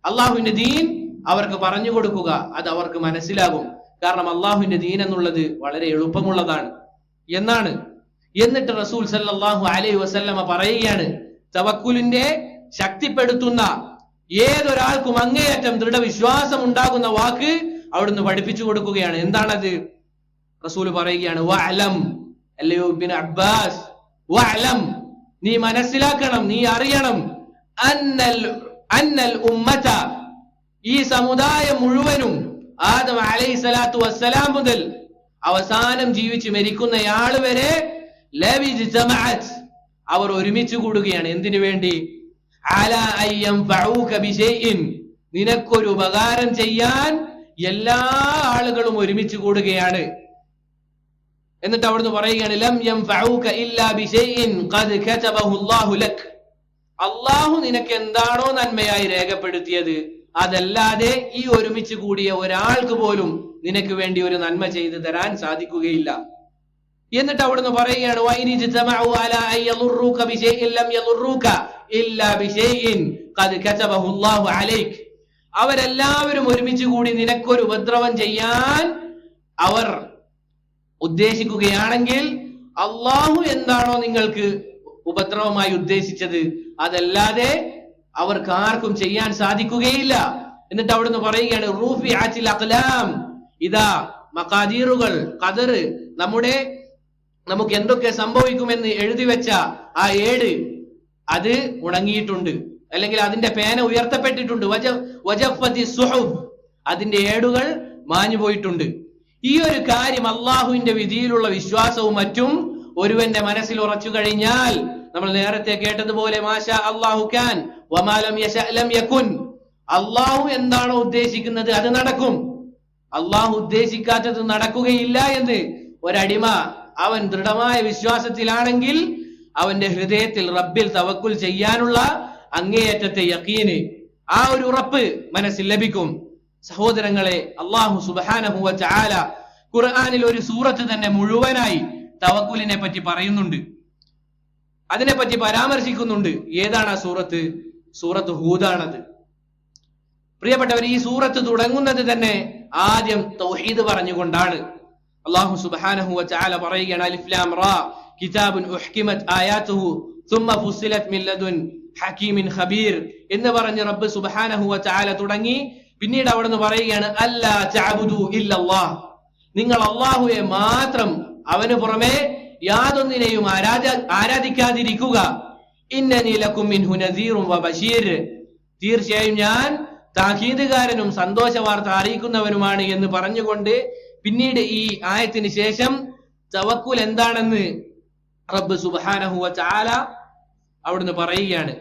അള്ളാഹുവിന്റെ ദീൻ അവർക്ക് പറഞ്ഞു കൊടുക്കുക, അത് അവർക്ക് മനസ്സിലാകും. കാരണം അള്ളാഹുവിന്റെ ദീൻ എന്നുള്ളത് വളരെ എളുപ്പമുള്ളതാണ് എന്നാണ്. എന്നിട്ട് റസൂൽ സല്ലല്ലാഹു അലൈഹി വസല്ലമ പറയുകയാണ്, തവക്കുലിന്റെ ശക്തിപ്പെടുത്തുന്ന ഏതൊരാൾക്കും അങ്ങേയറ്റം ദൃഢവിശ്വാസം ഉണ്ടാകുന്ന വാക്ക് അവിടുന്ന് പഠിപ്പിച്ചു കൊടുക്കുകയാണ്. എന്താണത്? റസൂൽ പറയുകയാണ്, വഅലം, അല്ലയോ ഇബ്നു അബ്ബാസ്, വഅലം, നീ മനസ്സിലാക്കണം, നീ അറിയണം, അന്നൽ ഉമ്മത, ഈ സമുദായം മുഴുവനും ആദം അലൈഹി സ്വലാത്തു വസ്സലാം മുതൽ അവസാനം ജീവിച്ച് മരിക്കുന്നയാൾ വരെ ലവിജ്തമഅത്, അവർ ഒരുമിച്ച് കൂടുകയാണ്. എന്തിനു വേണ്ടി? അലാ അയ്യൻഫഉക ബിശൈഇൻ, നിനക്കൊരു ഉപകാരം ചെയ്യാൻ എല്ലാ ആളുകളും ഒരുമിച്ച് കൂടുകയാണ്. എന്നിട്ട് അവിടുന്ന് പറയുകയാണ്, ലം യൻഫഉക ഇല്ലാ ബിശൈഇൻ ഖദ് കതബഹു അല്ലാഹു ലക്, അല്ലാഹു നിനക്ക് എന്താണോ നന്മയായി രേഖപ്പെടുത്തിയത് അതല്ലാതെ ഈ ഒരുമിച്ച് കൂടിയ ഒരാൾക്ക് പോലും നിനക്ക് വേണ്ടി ഒരു നന്മ ചെയ്തു തരാൻ സാധിക്കുകയില്ല. എന്നിട്ട് അവിടുന്ന് പറയുകയാണ്, വൈനിജ്തമഉ അലാ അയ്യളുറുക ബിശൈഇൻ ലം യളുറുക ഇല്ലാ ബിശൈഇൻ ഖദ് കതബഹു അല്ലാഹു അലൈക്, അവരെല്ലാവരും ഒരുമിച്ച് കൂടി നിനക്കൊരു ഉപദ്രവം ചെയ്യാൻ അവർ ഉദ്ദേശിക്കുകയാണെങ്കിൽ അള്ളാഹു എന്താണോ നിങ്ങൾക്ക് ഉപദ്രവമായി ഉദ്ദേശിച്ചത് അതല്ലാതെ അവർക്ക് ആർക്കും ചെയ്യാൻ സാധിക്കുകയില്ല. എന്നിട്ട് അവിടുന്ന് പറയുകയാണ്, റൂഫിഅത്തിൽ അഖ്ലാം, ഇതാ മഖാദീറുകൾ, ഖദർ, നമുക്ക് എന്തൊക്കെ സംഭവിക്കുമെന്ന് എഴുതി വെച്ച ആ ഏട് അത് ഉണങ്ങിയിട്ടുണ്ട്, അല്ലെങ്കിൽ അതിന്റെ പേന ഉയർത്തപ്പെട്ടിട്ടുണ്ട്. വജഫത്തി സുഹുഫ്, അതിന്റെ ഏടുകൾ മാഞ്ഞു പോയിട്ടുണ്ട്. ഈ ഒരു കാര്യം അള്ളാഹുവിന്റെ വിധിയിലുള്ള വിശ്വാസവും മറ്റും ഒരുവന്റെ മനസ്സിൽ ഉറച്ചു കഴിഞ്ഞാൽ, നമ്മൾ നേരത്തെ കേട്ടതുപോലെ മാഷാ അല്ലാഹു കാൻ വമാ ലം യശഅ ലം യകുൻ, അള്ളാഹു എന്താണോ ഉദ്ദേശിക്കുന്നത് അത് നടക്കും, അള്ളാഹു ഉദ്ദേശിക്കാത്തത് നടക്കുകയില്ല എന്ന് ഒരടിമ അവൻ ദൃഢമായ വിശ്വാസത്തിലാണെങ്കിൽ അവന്റെ ഹൃദയത്തിൽ റബ്ബിൽ തവക്കുൽ ചെയ്യാനുള്ള അങ്ങേയറ്റത്തെ യഖീന്, ആ ഒരു ഉറപ്പ് മനസ്സിൽ ലഭിക്കും. സഹോദരങ്ങളെ, അല്ലാഹു സുബ്ഹാനഹു വ തആല ഖുർആനിൽ ഒരു സൂറത്ത് തന്നെ മുഴുവനായി തവക്കുലിനെ പറ്റി പറയുന്നുണ്ട്, അതിനെപ്പറ്റി പരാമർശിക്കുന്നുണ്ട്. ഏതാണ് ആ സൂറത്ത്? സൂറത്ത് ഹൂദാണത്. പ്രിയപ്പെട്ടവർ, ഈ സൂറത്ത് തുടങ്ങുന്നത് തന്നെ ആദ്യം തൗഹീദ് പറഞ്ഞുകൊണ്ടാണ്. അല്ലാഹു സുബ്ഹാനഹു വ തആല പറയുകയാണ്, അലിഫ് ലാം റാ കിതാബുൻ ഉഹ്കിമത് ആയാതുഹു സുമ്മ ഫുസ്സിലത് മിൻ ലദുൻ ഹകീമിൻ ഖബീർ എന്ന് പറഞ്ഞ് റബ്ബ് സുബ്ഹാനഹു വ തആല തുടങ്ങി. പിന്നീട് അവിടുന്ന് പറയുകയാണ്, അല്ലാ തഅബുദു ഇല്ലല്ലാഹ്, നിങ്ങൾ അല്ലാഹുവെ മാത്രം, അവന് പുറമെ യാതൊന്നിനെയും ആരാധിക്കാതിരിക്കുക. ഇന്നനി ലക്കും മിൻഹു നദീറുൻ വ ബശീർ, തീർച്ചയായും ഞാൻ താഖീദുകാരനും സന്തോഷ വാർത്ത അറിയിക്കുന്നവനുമാണ് എന്ന് പറഞ്ഞുകൊണ്ട് പിന്നീട് ഈ ആയത്തിന് ശേഷം തവക്കുൽ എന്താണെന്ന് റബ്ബ് സുബ്ഹാനഹു വ തആല അവിടുന്ന് പറയുകയാണ്.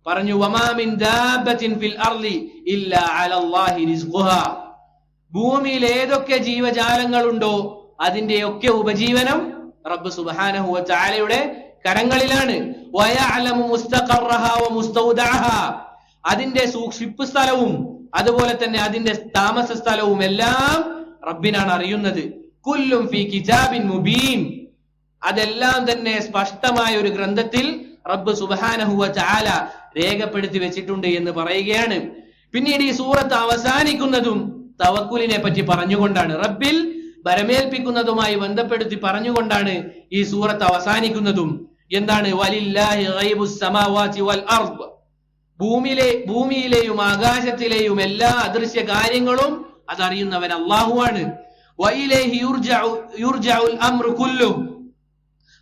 പറഞ്ഞു, വമാ മിൻ ദാബത്തിൻ ഫിൽ അർളി ഇല്ലാ അലല്ലാഹി റിസ്ഖുഹാ, ഭൂമിയിൽ ഏതൊക്കെ ജീവജാലങ്ങളുണ്ടോ അതിന്റെയൊക്കെ ഉപജീവനം റബ്ബ് സുബ്ഹാനഹു വ തആലയുടെ കരങ്ങളിലാണ്. വയഅലമു മുസ്തഖറഹാ വ മുസ്തൗദഅഹാ, അതിന്റെ സൂക്ഷിപ്പ് സ്ഥലവും അതുപോലെ തന്നെ അതിന്റെ താമസ സ്ഥലവും എല്ലാം റബ്ബിനാണ് അറിയുന്നത്. കുല്ലും ഫീ കിതാബിൻ മുബീൻ, അതെല്ലാം തന്നെ സ്പഷ്ടമായ ഒരു ഗ്രന്ഥത്തിൽ റബ്ബ് സുബ്ഹാനഹു വ തആല രേഖപ്പെടുത്തി വെച്ചിട്ടുണ്ട് എന്ന് പറയുകയാണ്. പിന്നീട് ഈ സൂറത്ത് അവസാനിക്കുന്നതും തവക്കുലിനെ പറ്റി പറഞ്ഞുകൊണ്ടാണ്, റബ്ബിൽ ബരമേൽപ്പിക്കുന്നതുമായി ബന്ധപ്പെടുത്തി പറഞ്ഞുകൊണ്ടാണ് ഈ സൂറത്ത് അവസാനിക്കുന്നതും. എന്താണ്? വലില്ലാഹി ഗൈബുസ് സമാവാതി വൽ അർദ്, ഭൂമിയിലെയും ആകാശത്തിലെയും എല്ലാ അദൃശ്യ കാര്യങ്ങളും അതറിയുന്നവൻ അല്ലാഹുവാണ്. വഇലൈഹി യുർജഉൽ അംറു കുല്ലു,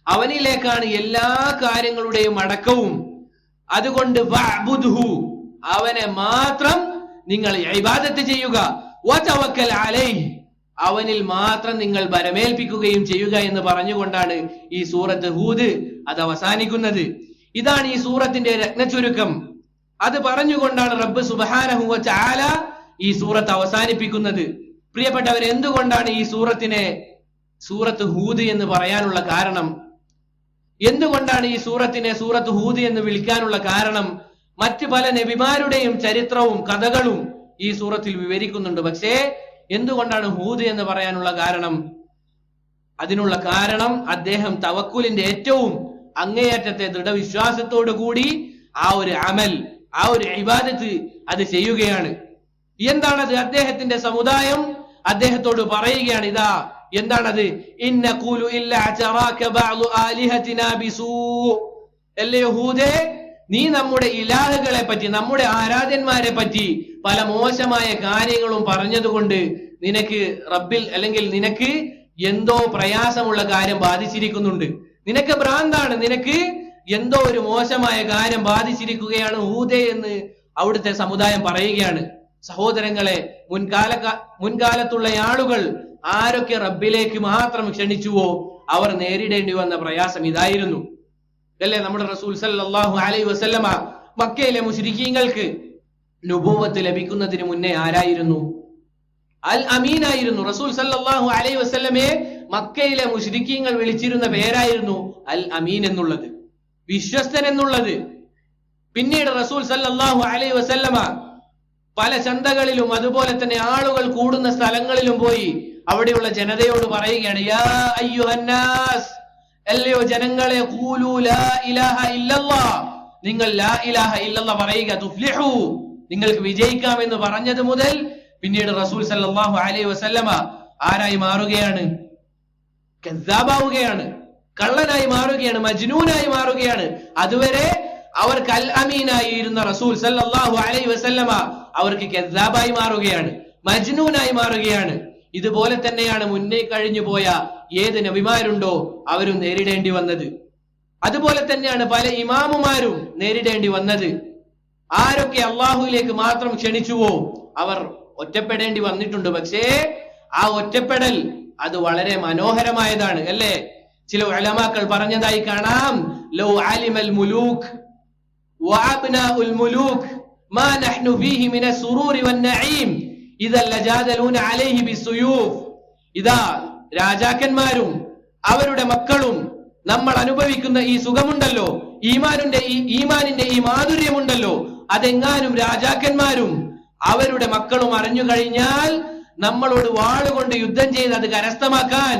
അവനിലേക്കാണ് എല്ലാ കാര്യങ്ങളുടെയും അടക്കവും. അതുകൊണ്ട് വഅബ്ദുഹു, അവനെ മാത്രം നിങ്ങൾ ഇബാദത്ത് ചെയ്യുക. വതവക്കൽ അലൈഹി, അവനിൽ മാത്രം നിങ്ങൾ ബരമേൽപ്പിക്കുകയും ചെയ്യുക എന്ന് പറഞ്ഞുകൊണ്ടാണ് ഈ സൂറത്ത് ഹൂദ് അത് അവസാനിക്കുന്നത്. ഇതാണ് ഈ സൂറത്തിന്റെ രത്നചുരുക്കം. അത് പറഞ്ഞുകൊണ്ടാണ് റബ്ബ് സുബ്ഹാനഹു വ തആല ഈ സൂറത്ത് അവസാനിപ്പിക്കുന്നത്. പ്രിയപ്പെട്ടവർ, എന്തുകൊണ്ടാണ് ഈ സൂറത്തിനെ സൂറത്ത് ഹൂദ് എന്ന് പറയാനുള്ള കാരണം? എന്തുകൊണ്ടാണ് ഈ സൂറത്തിനെ സൂറത്ത് ഹൂദ് എന്ന് വിളിക്കാനുള്ള കാരണം? മറ്റു പല നബിമാരുടെയും ചരിത്രവും കഥകളും ഈ സൂറത്തിൽ വിവരിക്കുന്നുണ്ട്. പക്ഷേ എന്തുകൊണ്ടാണ് ഹൂദ് എന്ന് പറയാനുള്ള കാരണം? അതിനുള്ള കാരണം അദ്ദേഹം തവക്കുലിന്റെ ഏറ്റവും അങ്ങേയറ്റത്തെ ദൃഢവിശ്വാസത്തോടു കൂടി ആ ഒരു അമൽ, ആ ഒരു ഇബാദത്ത് അത് ചെയ്യുകയാണ്. എന്താണത്? അദ്ദേഹത്തിന്റെ സമുദായം അദ്ദേഹത്തോട് പറയുകയാണ്, ഇതാ എന്താണത്? ഇന്നഖൂലു ഇല്ലാ തറാക ബഅദു ആലിഹതിനാ ബിസൂ, അല്ലയോ ഹൂദേ, നീ നമ്മുടെ ഇലാഹുകളെ പറ്റി, നമ്മുടെ ആരാധ്യന്മാരെ പറ്റി പല മോശമായ കാര്യങ്ങളും പറഞ്ഞതുകൊണ്ട് നിനക്ക് റബ്ബിൽ അല്ലെങ്കിൽ നിനക്ക് എന്തോ പ്രയാസമുള്ള കാര്യം ബാധിച്ചിരിക്കുന്നുണ്ട്, നിനക്ക് ഭ്രാന്താണ്, നിനക്ക് എന്തോ ഒരു മോശമായ കാര്യം ബാധിച്ചിരിക്കുകയാണ് ഹൂദേ എന്ന് അവിടുത്തെ സമുദായം പറയുകയാണ്. സഹോദരങ്ങളെ, മുൻകാലത്തുള്ള ആളുകൾ ആരൊക്കെ റബ്ബിലേക്ക് മാത്രം ക്ഷണിച്ചുവോ അവർ നേരിടേണ്ടി വന്ന പ്രയാസം ഇതായിരുന്നു. അല്ലേ? നമ്മുടെ റസൂൽ സല്ലല്ലാഹു അലൈഹി വസല്ലമ മക്കയിലെ മുശ്രിക്കീങ്ങൾക്ക് നുബുവത്ത് ലഭിക്കുന്നതിന് മുന്നേ ആരായിരുന്നു? അൽ അമീനായിരുന്നു. റസൂൽ സല്ലല്ലാഹു അലൈഹി വസല്ലമയെ മക്കയിലെ മുശ്രിക്കീങ്ങൾ വിളിച്ചിരുന്ന പേരായിരുന്നു അൽ അമീൻ എന്നുള്ളത്, വിശ്വസ്തൻ എന്നുള്ളത്. പിന്നീട് റസൂൽ സല്ലല്ലാഹു അലൈഹി വസല്ലമ പല ചന്തകളിലും അതുപോലെ തന്നെ ആളുകൾ കൂടുന്ന സ്ഥലങ്ങളിലും പോയി അവിടെയുള്ള ജനതയോട് പറയുകയാണ്, യാ അയ്യുഹന്നാസ്, അല്ലയോ ജനങ്ങളെ, ഖൂലു ലാ ഇലാഹ ഇല്ലല്ലാഹ്, നിങ്ങൾ ലാ ഇലാഹ ഇല്ലല്ലാഹ് പറയുക, തുഫ്ലിഹു, നിങ്ങൾക്ക് വിജയിക്കാമെന്ന് പറഞ്ഞത് മുതൽ പിന്നീട് റസൂൽ സല്ലല്ലാഹു അലൈഹി വസല്ലമ ആരായി മാറുകയാണ്? കദ്ദാബാവുകയാണ്, കള്ളനായി മാറുകയാണ്, മജ്നൂനായി മാറുകയാണ്. അതുവരെ അവർക്ക് അൽ അമീനായി ഇരുന്ന റസൂൽ സല്ലല്ലാഹു അലൈഹി വസല്ലമ അവർക്ക് കദ്ദാബായി മാറുകയാണ്, മജ്നൂനായി മാറുകയാണ്. ഇതുപോലെ തന്നെയാണ് മുന്നേ കഴിഞ്ഞു പോയ ഏത് നബിമാരുണ്ടോ അവരും നേരിടേണ്ടി വന്നത്. അതുപോലെ തന്നെയാണ് പല ഇമാമുമാരും നേരിടേണ്ടി വന്നത്. ആരൊക്കെ അള്ളാഹുവിലേക്ക് മാത്രം ക്ഷണിച്ചുവോ അവർ ഒറ്റപ്പെടേണ്ടി വന്നിട്ടുണ്ട്. പക്ഷേ ആ ഒറ്റപ്പെടൽ അത് വളരെ മനോഹരമായതാണ്, അല്ലേ? ചില ഉലമാക്കൾ പറഞ്ഞതായി കാണാം, ലൗ അലിമൽ മുലൂക് വഅബ്നാഉൽ മുലൂക് മാ നഹ്നു ഫീഹി മിനസ് സുറൂരി വൻ നഈം ഇദ ലജാദലൂന അലൈഹി ബിസ്സുയൂഫ്. ഇതാ രാജാക്കന്മാരും അവരുടെ മക്കളും നമ്മൾ അനുഭവിക്കുന്ന ഈ സുഖമുണ്ടല്ലോ, ഈമാനിന്റെ ഈ മാധുര്യമുണ്ടല്ലോ, അതെങ്ങാനും രാജാക്കന്മാരും അവരുടെ മക്കളും അറിഞ്ഞു കഴിഞ്ഞാൽ നമ്മളോട് വാളുകൊണ്ട് യുദ്ധം ചെയ്ത് അത് കരസ്ഥമാക്കാൻ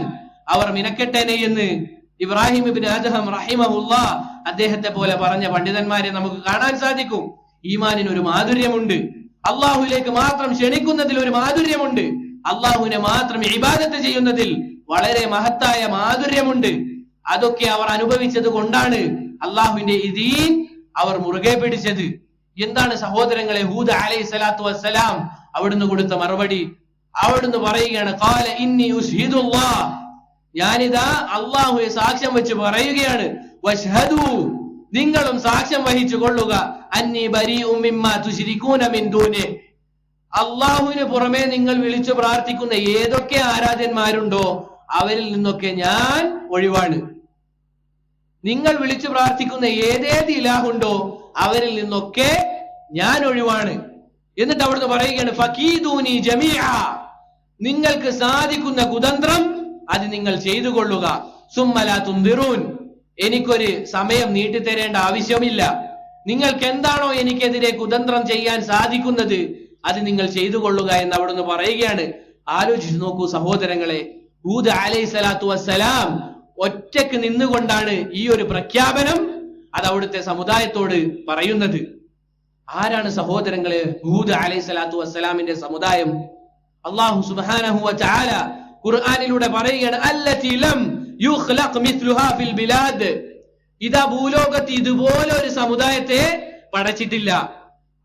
അവർ മിനക്കെട്ടേനെ എന്ന് ഇബ്രാഹിം ഇബ്നു അദ്ഹം റഹിമഹുല്ലാഹ് അദ്ദേഹത്തെ പോലെ പറഞ്ഞ പണ്ഡിതന്മാരെ നമുക്ക് കാണാൻ സാധിക്കും. ഈമാനിന് ഒരു മാധുര്യമുണ്ട്, അള്ളാഹുവിലേക്ക് മാത്രം ക്ഷണിക്കുന്നതിൽ ഒരു മാധുര്യമുണ്ട്, അള്ളാഹുവിനെ മാത്രം ഇബാദത്ത് ചെയ്യുന്നതിൽ വളരെ മഹത്തായ മാധുര്യമുണ്ട്. അതൊക്കെ അവർ അനുഭവിച്ചത് കൊണ്ടാണ് അള്ളാഹുവിന്റെ ഈ ദീൻ അവർ മുറുകെ പിടിച്ചത്. എന്താണ് സഹോദരങ്ങളെ ഹൂദ് അലൈഹി സ്വലാത്തു വസ്സലാം അവിടുന്ന് കൊടുത്ത മറുപടി? അവിടുന്ന് പറയുകയാണ്, ഖാല ഇന്നി ഉശ്ഹിദുല്ലാഹ്, ഞാനിതാ അള്ളാഹുവെ സാക്ഷ്യം വെച്ച് പറയുകയാണ്, വശ്ഹദു, നിങ്ങളും സാക്ഷ്യം വഹിച്ചു കൊള്ളുക, അന്നി ബരീഉം മിമ്മാ തുശ്രികൂന മിൻ ദൂനിഹി, അള്ളാഹുവിന് പുറമെ നിങ്ങൾ വിളിച്ചു പ്രാർത്ഥിക്കുന്ന ഏതൊക്കെ ആരാധ്യന്മാരുണ്ടോ അവരിൽ നിന്നൊക്കെ ഞാൻ ഒഴിവാണ്. നിങ്ങൾ വിളിച്ചു പ്രാർത്ഥിക്കുന്ന ഏതേത് ഇലാഹുണ്ടോ അവരിൽ നിന്നൊക്കെ ഞാൻ ഒഴിവാണ്. എന്നിട്ട് അവിടുന്ന് പറയുകയാണ്, ഫകീദൂനി ജമീഅ, നിങ്ങൾക്ക് സാധിക്കുന്ന കുതന്ത്രം അത് നിങ്ങൾ ചെയ്തു കൊള്ളുക, സുമ്മ ലാ തുൻദിറൂൻ, എനിക്കൊരു സമയം നീട്ടിത്തരേണ്ട ആവശ്യമില്ല. നിങ്ങൾക്ക് എന്താണോ എനിക്കെതിരെ കുതന്ത്രം ചെയ്യാൻ സാധിക്കുന്നത് അത് നിങ്ങൾ ചെയ്തു കൊള്ളുക എന്ന് അവിടുന്ന് പറയുകയാണ്. ആലോചിച്ചു നോക്കൂ സഹോദരങ്ങളെ, ഹൂദ് അലൈഹി സ്വലാത്തു വസ്സലാം ഒറ്റക്ക് നിന്നുകൊണ്ടാണ് ഈ ഒരു പ്രഖ്യാപനം അത് അവിടുത്തെ സമുദായത്തോട് പറയുന്നത്. ആരാണ് സഹോദരങ്ങളെ ഹൂദ് അലൈഹി സ്വലാത്തു വസ്സലാമിന്റെ സമുദായം? അല്ലാഹു സുബ്ഹാനഹു വ തആല ഖുർആനിലൂടെ പറയുകയാണ്, അല്ലതി ലം യുഖ്ലഖ് മിസ്ലുഹാ ഫിൽ ബിലാദ്, ഇതാ ഭൂലോകത്ത് ഇതുപോലെ ഒരു സമുദായത്തെ പടച്ചിട്ടില്ല.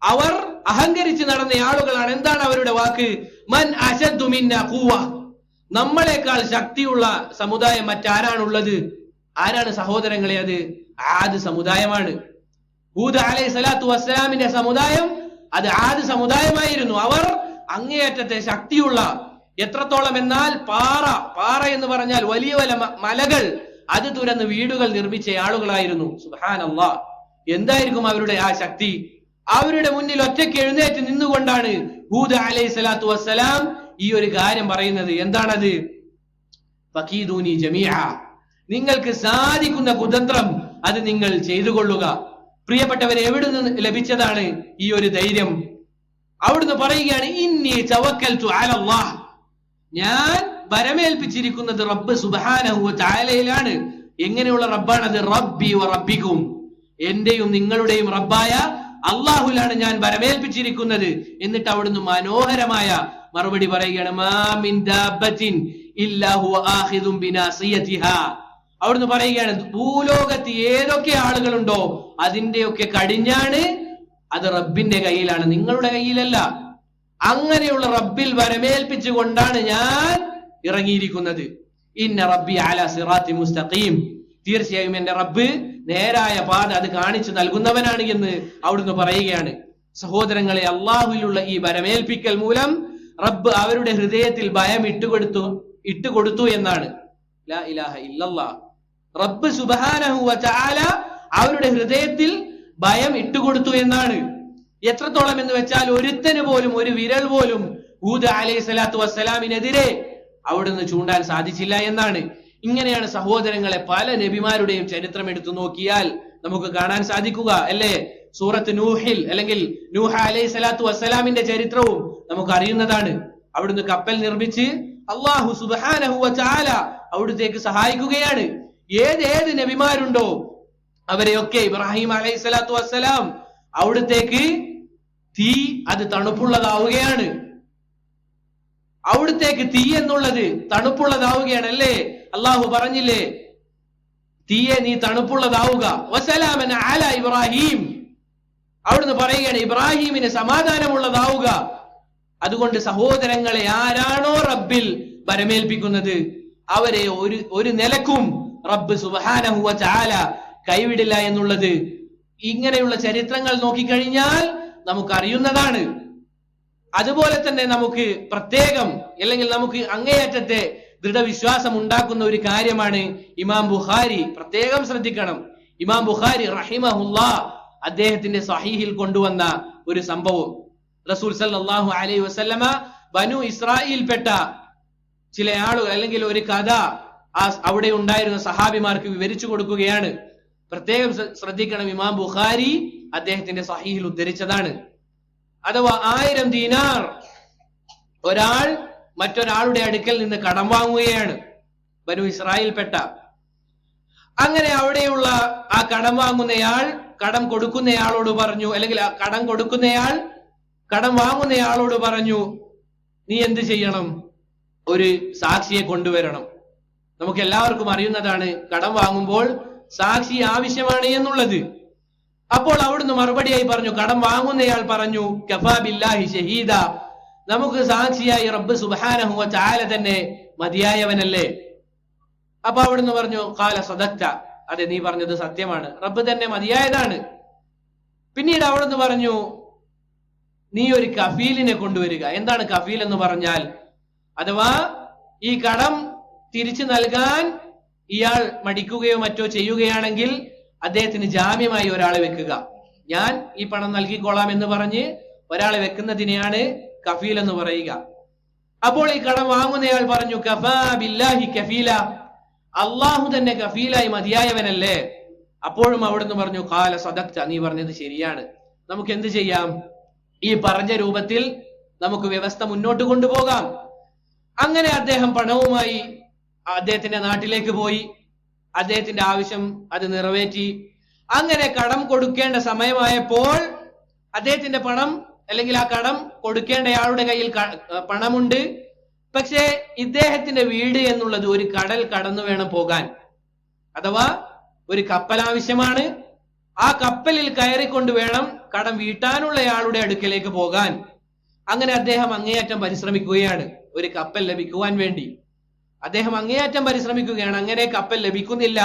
അവർ അഹങ്കരിച്ച് നടന്ന ആളുകളാണ്. എന്താണ് അവരുടെ വാക്ക്? മൻ അശദ്ദു മിന്നാ ഖുവ്വ, നമ്മളെക്കാൾ ശക്തിയുള്ള സമുദായം മറ്റാരാണുള്ളത്? ആരാണ് സഹോദരങ്ങളെ? അത് ആദ് സമുദായമാണ്. ഹൂദ് അലൈഹി സ്വലാത്തു വസ്സലാമിന്റെ സമുദായം അത് ആദ് സമുദായമായിരുന്നു. അവർ അങ്ങേയറ്റത്തെ ശക്തിയുള്ള, എത്രത്തോളം എന്നാൽ പാറ എന്ന് പറഞ്ഞാൽ വലിയ വലിയ മലകൾ അത് തുരന്ന് വീടുകൾ നിർമ്മിച്ച ആളുകളായിരുന്നു. സുബ്ഹാനല്ലാഹ്, എന്തായിരിക്കും അവരുടെ ആ ശക്തി? അവരുടെ മുന്നിൽ ഒറ്റയ്ക്ക് എഴുന്നേറ്റ് നിന്നുകൊണ്ടാണ് ഹൂദ് അലൈഹി സ്വലാത്തു വസ്സലാം ഈ ഒരു കാര്യം പറയുന്നത്. എന്താണത്? ഫകീദൂനി ജമീഅ, നിങ്ങൾക്ക് സാധിക്കുന്ന കുതന്ത്രം അത് നിങ്ങൾ ചെയ്തു കൊള്ളുക. പ്രിയപ്പെട്ടവരെ, എവിടെ നിന്ന് ലഭിച്ചതാണ് ഈ ഒരു ധൈര്യം? അവിടുന്ന് പറയുകയാണ്, ഇന്നി തവക്കൽതു അലല്ലാഹ്, ഞാൻ ഭരമേൽപ്പിച്ചിരിക്കുന്നത് റബ്ബ് സുബ്ഹാനഹു വ തആലയിലാണ്. എങ്ങനെയുള്ള റബ്ബാണത്? റബ്ബി വ റബ്ബിക്കും, എന്റെയും നിങ്ങളുടെയും റബ്ബായ അള്ളാഹുലാണ് ഞാൻ ഭരമേൽപ്പിച്ചിരിക്കുന്നത്. എന്നിട്ട് അവിടുന്ന് മനോഹരമായ മറുപടി പറയുകയാണ്, മാ മിൻ ദാബത്തിൻ ഇല്ലാ ഹുവ ആഖിദുൻ ബിനാസിയതിഹാ, അവിടുന്ന് പറയുകയാണ്, ഭൂലോകത്ത് ഏതൊക്കെ ആളുകളുണ്ടോ അതിന്റെയൊക്കെ കടിഞ്ഞാണ് അത് റബ്ബിന്റെ കയ്യിലാണ്, നിങ്ങളുടെ കയ്യിലല്ല. അങ്ങനെയുള്ള റബ്ബിൽ വരമേൽപ്പിച്ചുകൊണ്ടാണ് ഞാൻ ഇറങ്ങിയിരിക്കുന്നത്. ഇന്ന റബ്ബി അലാ സിറാത്തി മുസ്തഖീം, തീർച്ചയായും എന്റെ റബ്ബ് നേരായ പാത അത് കാണിച്ചു നൽകുന്നവനാണ് എന്ന് അവിടുന്ന് പറയുകയാണ്. സഹോദരങ്ങളെ, അള്ളാഹുവിലുള്ള ഈ വരമേൽപ്പിക്കൽ മൂലം റബ്ബ് അവരുടെ ഹൃദയത്തിൽ ഭയം ഇട്ടുകൊടുത്തു എന്നാണ്. ലാ ഇലാഹ ഇല്ലല്ലാഹ്. റബ്ബ് സുബ്ഹാനഹു വ തആല അവരുടെ ഹൃദയത്തിൽ ഭയം ഇട്ടുകൊടുത്തു എന്നാണ്. എത്രത്തോളം എന്ന് വെച്ചാൽ ഒരുത്തന് പോലും, ഒരു വിരൽ പോലും ഹൂദ് അലൈഹി സ്വലാത്തു വസ്സലാമിനെതിരെ അവിടുന്ന് ചൂണ്ടാൻ സാധിച്ചില്ല എന്നാണ്. ഇങ്ങനെയാണ് സഹോദരങ്ങളെ പല നബിമാരുടെയും ചരിത്രം എടുത്തു നോക്കിയാൽ നമുക്ക് കാണാൻ സാധിക്കുക, അല്ലേ? സൂറത്ത് നൂഹിൽ അല്ലെങ്കിൽ നൂഹ അലൈഹി സ്വലാത്തു വസ്സലാമിന്റെ ചരിത്രവും നമുക്ക് അറിയുന്നതാണ്. അവിടുന്ന് കപ്പൽ നിർമ്മിച്ച് അല്ലാഹു സുബ്ഹാനഹു വ തആല അവിടുത്തേക്ക് സഹായിക്കുകയാണ്. ഏത് നബിമാരുണ്ടോ അവരെയൊക്കെ ഇബ്രാഹിം അലൈഹി സ്വലാത്തു വസ്സലാം അവിടുത്തേക്ക് തീ അത് തണുപ്പുള്ളതാവുകയാണ്. അവിടുത്തേക്ക് തീ എന്നുള്ളത് തണുപ്പുള്ളതാവുകയാണ്, അല്ലേ? അള്ളാഹു പറഞ്ഞില്ലേ, തീയെ നീ തണുപ്പുള്ളതാവുക. വസലാമൻ അലാ ഇബ്രാഹിം, അവിടുന്ന് പറയുകയാണ് ഇബ്രാഹിമിന് സമാധാനമുള്ളതാവുക. അതുകൊണ്ട് സഹോദരങ്ങളെ, ആരാണോ റബ്ബിൽ ഭരമേൽപ്പിക്കുന്നത് അവരെ ഒരു നിലക്കും റബ്ബ് സുബ്ഹാനഹു വ തആല കൈവിടില്ല എന്നുള്ളത് ഇങ്ങനെയുള്ള ചരിത്രങ്ങൾ നോക്കിക്കഴിഞ്ഞാൽ നമുക്ക് അറിയുന്നതാണ്. അതുപോലെ തന്നെ നമുക്ക് പ്രത്യേകം അല്ലെങ്കിൽ നമുക്ക് അങ്ങേയറ്റത്തെ ദൃഢവിശ്വാസം ഉണ്ടാക്കുന്ന ഒരു കാര്യമാണ് ഇമാം ബുഖാരി. പ്രത്യേകം ശ്രദ്ധിക്കണം, ഇമാം ബുഖാരി റഹിമഹുല്ലാഹ് അദ്ദേഹത്തിന്റെ സഹീഹിൽ കൊണ്ടുവന്ന ഒരു സംഭവം. റസൂൽ സല്ലല്ലാഹു അലൈഹി വസല്ലമ ബനു ഇസ്രായേൽപ്പെട്ട ചില ആളുകൾ അല്ലെങ്കിൽ ഒരു കഥ അവിടെ ഉണ്ടായിരുന്ന സഹാബിമാർക്ക് വിവരിച്ചു കൊടുക്കുകയാണ്. പ്രത്യേകം ശ്രദ്ധിക്കണം, ഇമാം ബുഖാരി അദ്ദേഹത്തിന്റെ സഹീഹിൽ ഉദ്ധരിച്ചതാണ്. അഥവാ 1000 ദീനാർ ഒരാൾ മറ്റൊരാളുടെ അടുക്കൽ നിന്ന് കടം വാങ്ങുകയാണ്, ബനു ഇസ്രായേൽപ്പെട്ട. അങ്ങനെ അവിടെയുള്ള ആ കടം വാങ്ങുന്നയാൾ കടം കൊടുക്കുന്നയാളോട് പറഞ്ഞു, അല്ലെങ്കിൽ ആ കടം കൊടുക്കുന്നയാൾ കടം വാങ്ങുന്നയാളോട് പറഞ്ഞു, നീ എന്ത് ചെയ്യണം? ഒരു സാക്ഷിയെ കൊണ്ടുവരണം. നമുക്ക് എല്ലാവർക്കും അറിയുന്നതാണ് കടം വാങ്ങുമ്പോൾ സാക്ഷി ആവശ്യമാണ് എന്നുള്ളത്. അപ്പോൾ അവിടുന്ന് മറുപടിയായി പറഞ്ഞു, കടം വാങ്ങുന്നയാൾ പറഞ്ഞു, കഫാ ബില്ലാഹി ഷഹീദ, നമുക്ക് സാക്ഷിയായി റബ്ബ് സുബ്ഹാനഹു വ തആല തന്നെ മതിയായവനല്ലേ. അപ്പൊ അവിടുന്ന് പറഞ്ഞു, ഖാല സദഖ്ത, അതെ നീ പറഞ്ഞത് സത്യമാണ്, റബ്ബ് തന്നെ മതിയായതാണ്. പിന്നീട് അവിടുന്ന് പറഞ്ഞു, നീ ഒരു കഫീലിനെ കൊണ്ടുവരിക. എന്താണ് കഫീൽ എന്ന് പറഞ്ഞാൽ, അഥവാ ഈ കടം തിരിച്ചു നൽകാൻ ഇയാൾ മടിക്കുകയോ മറ്റോ ചെയ്യുകയാണെങ്കിൽ അദ്ദേഹത്തിന് ജാമ്യമായി ഒരാളെ വെക്കുക. ഞാൻ ഈ പണം നൽകിക്കോളാം എന്ന് പറഞ്ഞ് ഒരാളെ വെക്കുന്നതിനെയാണ് കഫീൽ എന്ന് പറയുക. അപ്പോൾ ഈ കടം വാങ്ങുന്നയാൾ പറഞ്ഞു, കഫാ ബില്ലാഹി കഫീല, അള്ളാഹു തന്നെ കഫീലായി മതിയായവനല്ലേ. അപ്പോഴും അവിടുന്ന് പറഞ്ഞു, ഖാല സദഖ്ത, നീ പറഞ്ഞത് ശരിയാണ്, നമുക്ക് എന്ത് ചെയ്യാം? ഈ പറഞ്ഞ രൂപത്തിൽ നമുക്ക് വ്യവസ്ഥ മുന്നോട്ട് കൊണ്ടുപോകാം. അങ്ങനെ അദ്ദേഹം പണവുമായി അദ്ദേഹത്തിന്റെ നാട്ടിലേക്ക് പോയി, അദ്ദേഹത്തിന്റെ ആവശ്യം അത് നിറവേറ്റി. അങ്ങനെ കടം കൊടുക്കേണ്ട സമയമായപ്പോൾ അദ്ദേഹത്തിന്റെ പണം, അല്ലെങ്കിൽ ആ കടം കൊടുക്കേണ്ടയാളുടെ കയ്യിൽ പണമുണ്ട്. പക്ഷേ ഇദ്ദേഹത്തിന്റെ വീട് എന്നുള്ളത് ഒരു കടൽ കടന്നു വേണം പോകാൻ, അഥവാ ഒരു കപ്പൽ ആവശ്യമാണ്. ആ കപ്പലിൽ കയറിക്കൊണ്ട് വേണം കടം വീട്ടാനുള്ളയാളുടെ അടുക്കലേക്ക് പോകാൻ. അങ്ങനെ അദ്ദേഹം അങ്ങേയറ്റം പരിശ്രമിക്കുകയാണ് ഒരു കപ്പൽ ലഭിക്കുവാൻ വേണ്ടി. അദ്ദേഹം അങ്ങേയറ്റം പരിശ്രമിക്കുകയാണ്, അങ്ങനെ കപ്പൽ ലഭിക്കുന്നില്ല.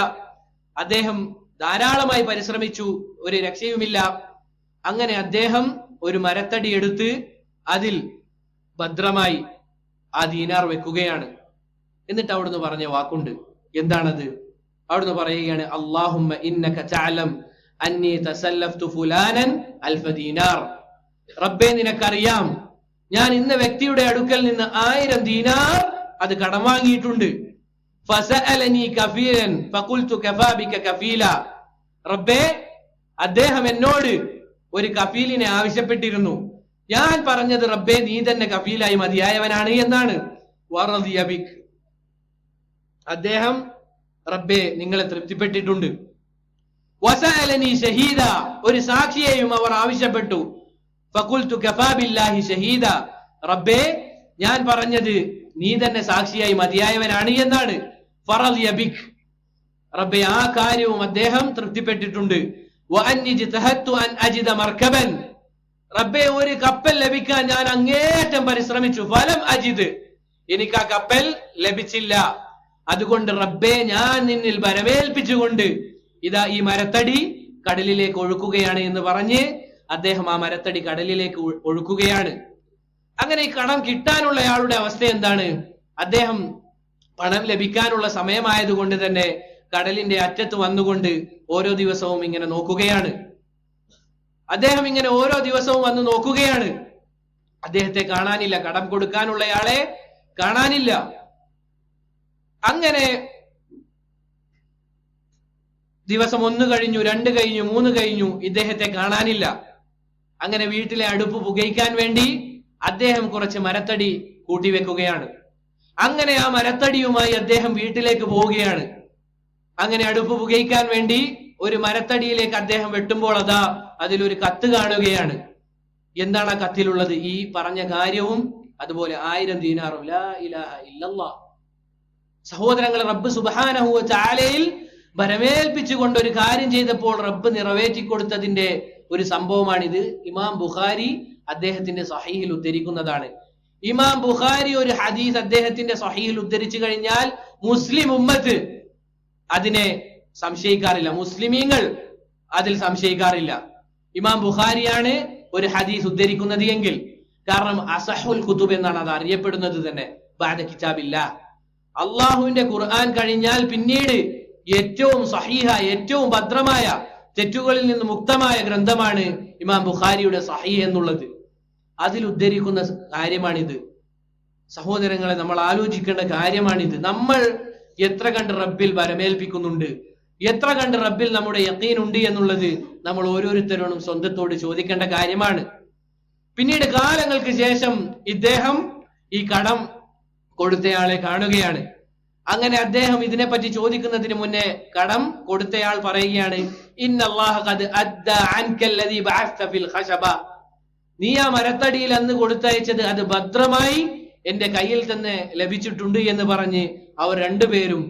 അദ്ദേഹം ധാരാളമായി പരിശ്രമിച്ചു, ഒരു രക്ഷയുമില്ല. അങ്ങനെ അദ്ദേഹം ഒരു മരത്തടി എടുത്ത് അതിൽ ഭദ്രമായി ആ ദീനാർ വെക്കുകയാണ്. എന്നിട്ട് അവിടുന്ന് പറഞ്ഞ വാക്കുണ്ട്, എന്താണത്? അവിടുന്ന് പറയുകയാണ്, അല്ലാഹുമ്മ ഇന്നക തഅലം അന്നി തസല്ലഫ്തു ഫുലാനൻ അൽഫ ദീനാർ, റബ്ബേ നിനക്കറിയാം ഞാൻ ഇന്ന വ്യക്തിയുടെ അടുക്കൽ നിന്ന് 1000 ദീനാർ അത് കടം വാങ്ങിയിട്ടുണ്ട്. ഫസഅലനി കഫീലൻ ഫഖുൽതു കഫാ ബിക കഫീല, റബ്ബേ അദ്ദേഹം എന്നോട് ഒരു കഫീലിനെ ആവശ്യപ്പെട്ടിരുന്നു, ഞാൻ പറഞ്ഞത് റബ്ബേ നീ തന്നെ കഫീലായി മതിയായവനാണ് എന്നാണ്. വറദിയ ബിക്, അദ്ദേഹം റബ്ബേ നിങ്ങളെ തൃപ്തിപ്പെട്ടിട്ടുണ്ട്. വസഅലനി ഷഹീദ, ഒരു സാക്ഷിയെയും അവർ ആവശ്യപ്പെട്ടു. ഫഖുൽതു കഫാ ബില്ലാഹി ഷഹീദ, റബ്ബേ ഞാൻ പറഞ്ഞത് നീ തന്നെ സാക്ഷിയായി മതിയായവനാണ് എന്നാണ്. ഫറദിയ ബിക്, റബ്ബേ ആ കാര്യവും അദ്ദേഹം തൃപ്തിപ്പെട്ടിട്ടുണ്ട്. വഅന്നി ജ്തഹദ്തു അൻ അജിദ മർകബൻ, റബ്ബേ ഒരു കപ്പൽ ലഭിക്കാൻ ഞാൻ അങ്ങേയറ്റം പരിശ്രമിച്ചു. ഫലം അജിദ്, എനിക്ക് ആ കപ്പൽ ലഭിച്ചില്ല. അതുകൊണ്ട് റബ്ബേ ഞാൻ നിന്നിൽ വരവേൽപ്പിച്ചുകൊണ്ട് ഇതാ ഈ മരത്തടി കടലിലേക്ക് ഒഴുക്കുകയാണ് എന്ന് പറഞ്ഞ് അദ്ദേഹം ആ മരത്തടി കടലിലേക്ക് ഒഴുക്കുകയാണ്. അങ്ങനെ ഈ കടം കിട്ടാനുള്ള ആളുടെ അവസ്ഥ എന്താണ്? അദ്ദേഹം പണം ലഭിക്കാനുള്ള സമയമായതുകൊണ്ട് തന്നെ കടലിന്റെ അറ്റത്ത് വന്നുകൊണ്ട് ഓരോ ദിവസവും ഇങ്ങനെ നോക്കുകയാണ്. അദ്ദേഹം ഇങ്ങനെ ഓരോ ദിവസവും വന്ന് നോക്കുകയാണ്. അദ്ദേഹത്തെ കാണാനില്ല, കടം കൊടുക്കാനുള്ളയാളെ കാണാനില്ല. അങ്ങനെ ദിവസം 1 കഴിഞ്ഞു, 2 കഴിഞ്ഞു, 3 കഴിഞ്ഞു, ഇദ്ദേഹത്തെ കാണാനില്ല. അങ്ങനെ വീട്ടിലെ അടുപ്പ് പുകയ്ക്കാൻ വേണ്ടി അദ്ദേഹം കുറച്ച് മരത്തടി കൂട്ടിവെക്കുകയാണ്. അങ്ങനെ ആ മരത്തടിയുമായി അദ്ദേഹം വീട്ടിലേക്ക് പോവുകയാണ്. അങ്ങനെ അടുപ്പ് പുകയ്ക്കാൻ വേണ്ടി ഒരു മരത്തടിയിലേക്ക് അദ്ദേഹം വെട്ടുമ്പോൾ അതാ അതിലൊരു കത്ത് കാണുകയാണ്. എന്താണ് ആ കത്തിലുള്ളത്? ഈ പറഞ്ഞ കാര്യവും അതുപോലെ 1000 ദീനാറും. ലാ ഇലാഹ ഇല്ലല്ലാഹ്. സഹോദരങ്ങൾ, റബ്ബ് സുബ്ഹാനഹു വ തആലയിൽ ഭരമേൽപ്പിച്ചുകൊണ്ട് ഒരു കാര്യം ചെയ്തപ്പോൾ റബ്ബ് നിറവേറ്റി കൊടുത്തതിന്റെ ഒരു സംഭവമാണിത്. ഇമാം ബുഖാരി അദ്ദേഹത്തിന്റെ സഹീഹിൽ ഉദ്ധരിക്കുന്നതാണ്. ഇമാം ബുഖാരി ഒരു ഹദീസ് അദ്ദേഹത്തിന്റെ സഹീഹിൽ ഉദ്ധരിച്ചു കഴിഞ്ഞാൽ മുസ്ലിം ഉമ്മത്ത് അതിനെ സംശയിക്കാറില്ല, മുസ്ലിമീങ്ങൾ അതിൽ സംശയിക്കാറില്ല. ഇമാം ബുഖാരിയാണ് ഒരു ഹദീസ് ഉദ്ധരിക്കുന്നത് എങ്കിൽ, കാരണം അസഹുൽ കുതുബ് എന്നാണ് അത് അറിയപ്പെടുന്നത് തന്നെ. ബഅദ കിതാബില്ലാഹ്, അള്ളാഹുവിന്റെ ഖുർആൻ കഴിഞ്ഞാൽ പിന്നീട് ഏറ്റവും സഹീഹ, ഏറ്റവും ഭദ്രമായ, തെറ്റുകളിൽ നിന്ന് മുക്തമായ ഗ്രന്ഥമാണ് ഇമാം ബുഖാരിയുടെ സഹീഹ് എന്നുള്ളത്. അതിൽ ഉദ്ധരിക്കുന്ന കാര്യമാണിത്. സഹോദരങ്ങളെ, നമ്മൾ ആലോചിക്കേണ്ട കാര്യമാണിത്. നമ്മൾ എത്ര കണ്ട് റബ്ബിൽ വരമേൽപ്പിക്കുന്നുണ്ട്, എത്ര കണ്ട് റബ്ബിൽ നമ്മുടെ യഖീൻ ഉണ്ട് എന്നുള്ളത് നമ്മൾ ഓരോരുത്തരോടും സ്വന്തത്തോട് ചോദിക്കേണ്ട കാര്യമാണ്. പിന്നീട് കാലങ്ങൾക്ക് ശേഷം ഇദ്ദേഹം ഈ കടം കൊടുത്തയാളെ കാണുകയാണ്. അങ്ങനെ അദ്ദേഹം ഇതിനെപ്പറ്റി ചോദിക്കുന്നതിന് മുന്നേ കടം കൊടുത്തയാൾ പറയുകയാണ്, ഇന്നല്ലാഹ ഖദ് അദ്ദാ അൻകല്ലദീ ബഅസ്ത ഫിൽ ഖശബ, നീ ആ മരത്തടിയിൽ അന്ന് കൊടുത്തയച്ചത് അത് ഭദ്രമായി എന്റെ കയ്യിൽ തന്നെ ലഭിച്ചിട്ടുണ്ട് എന്ന് പറഞ്ഞ് അവർ രണ്ടുപേരും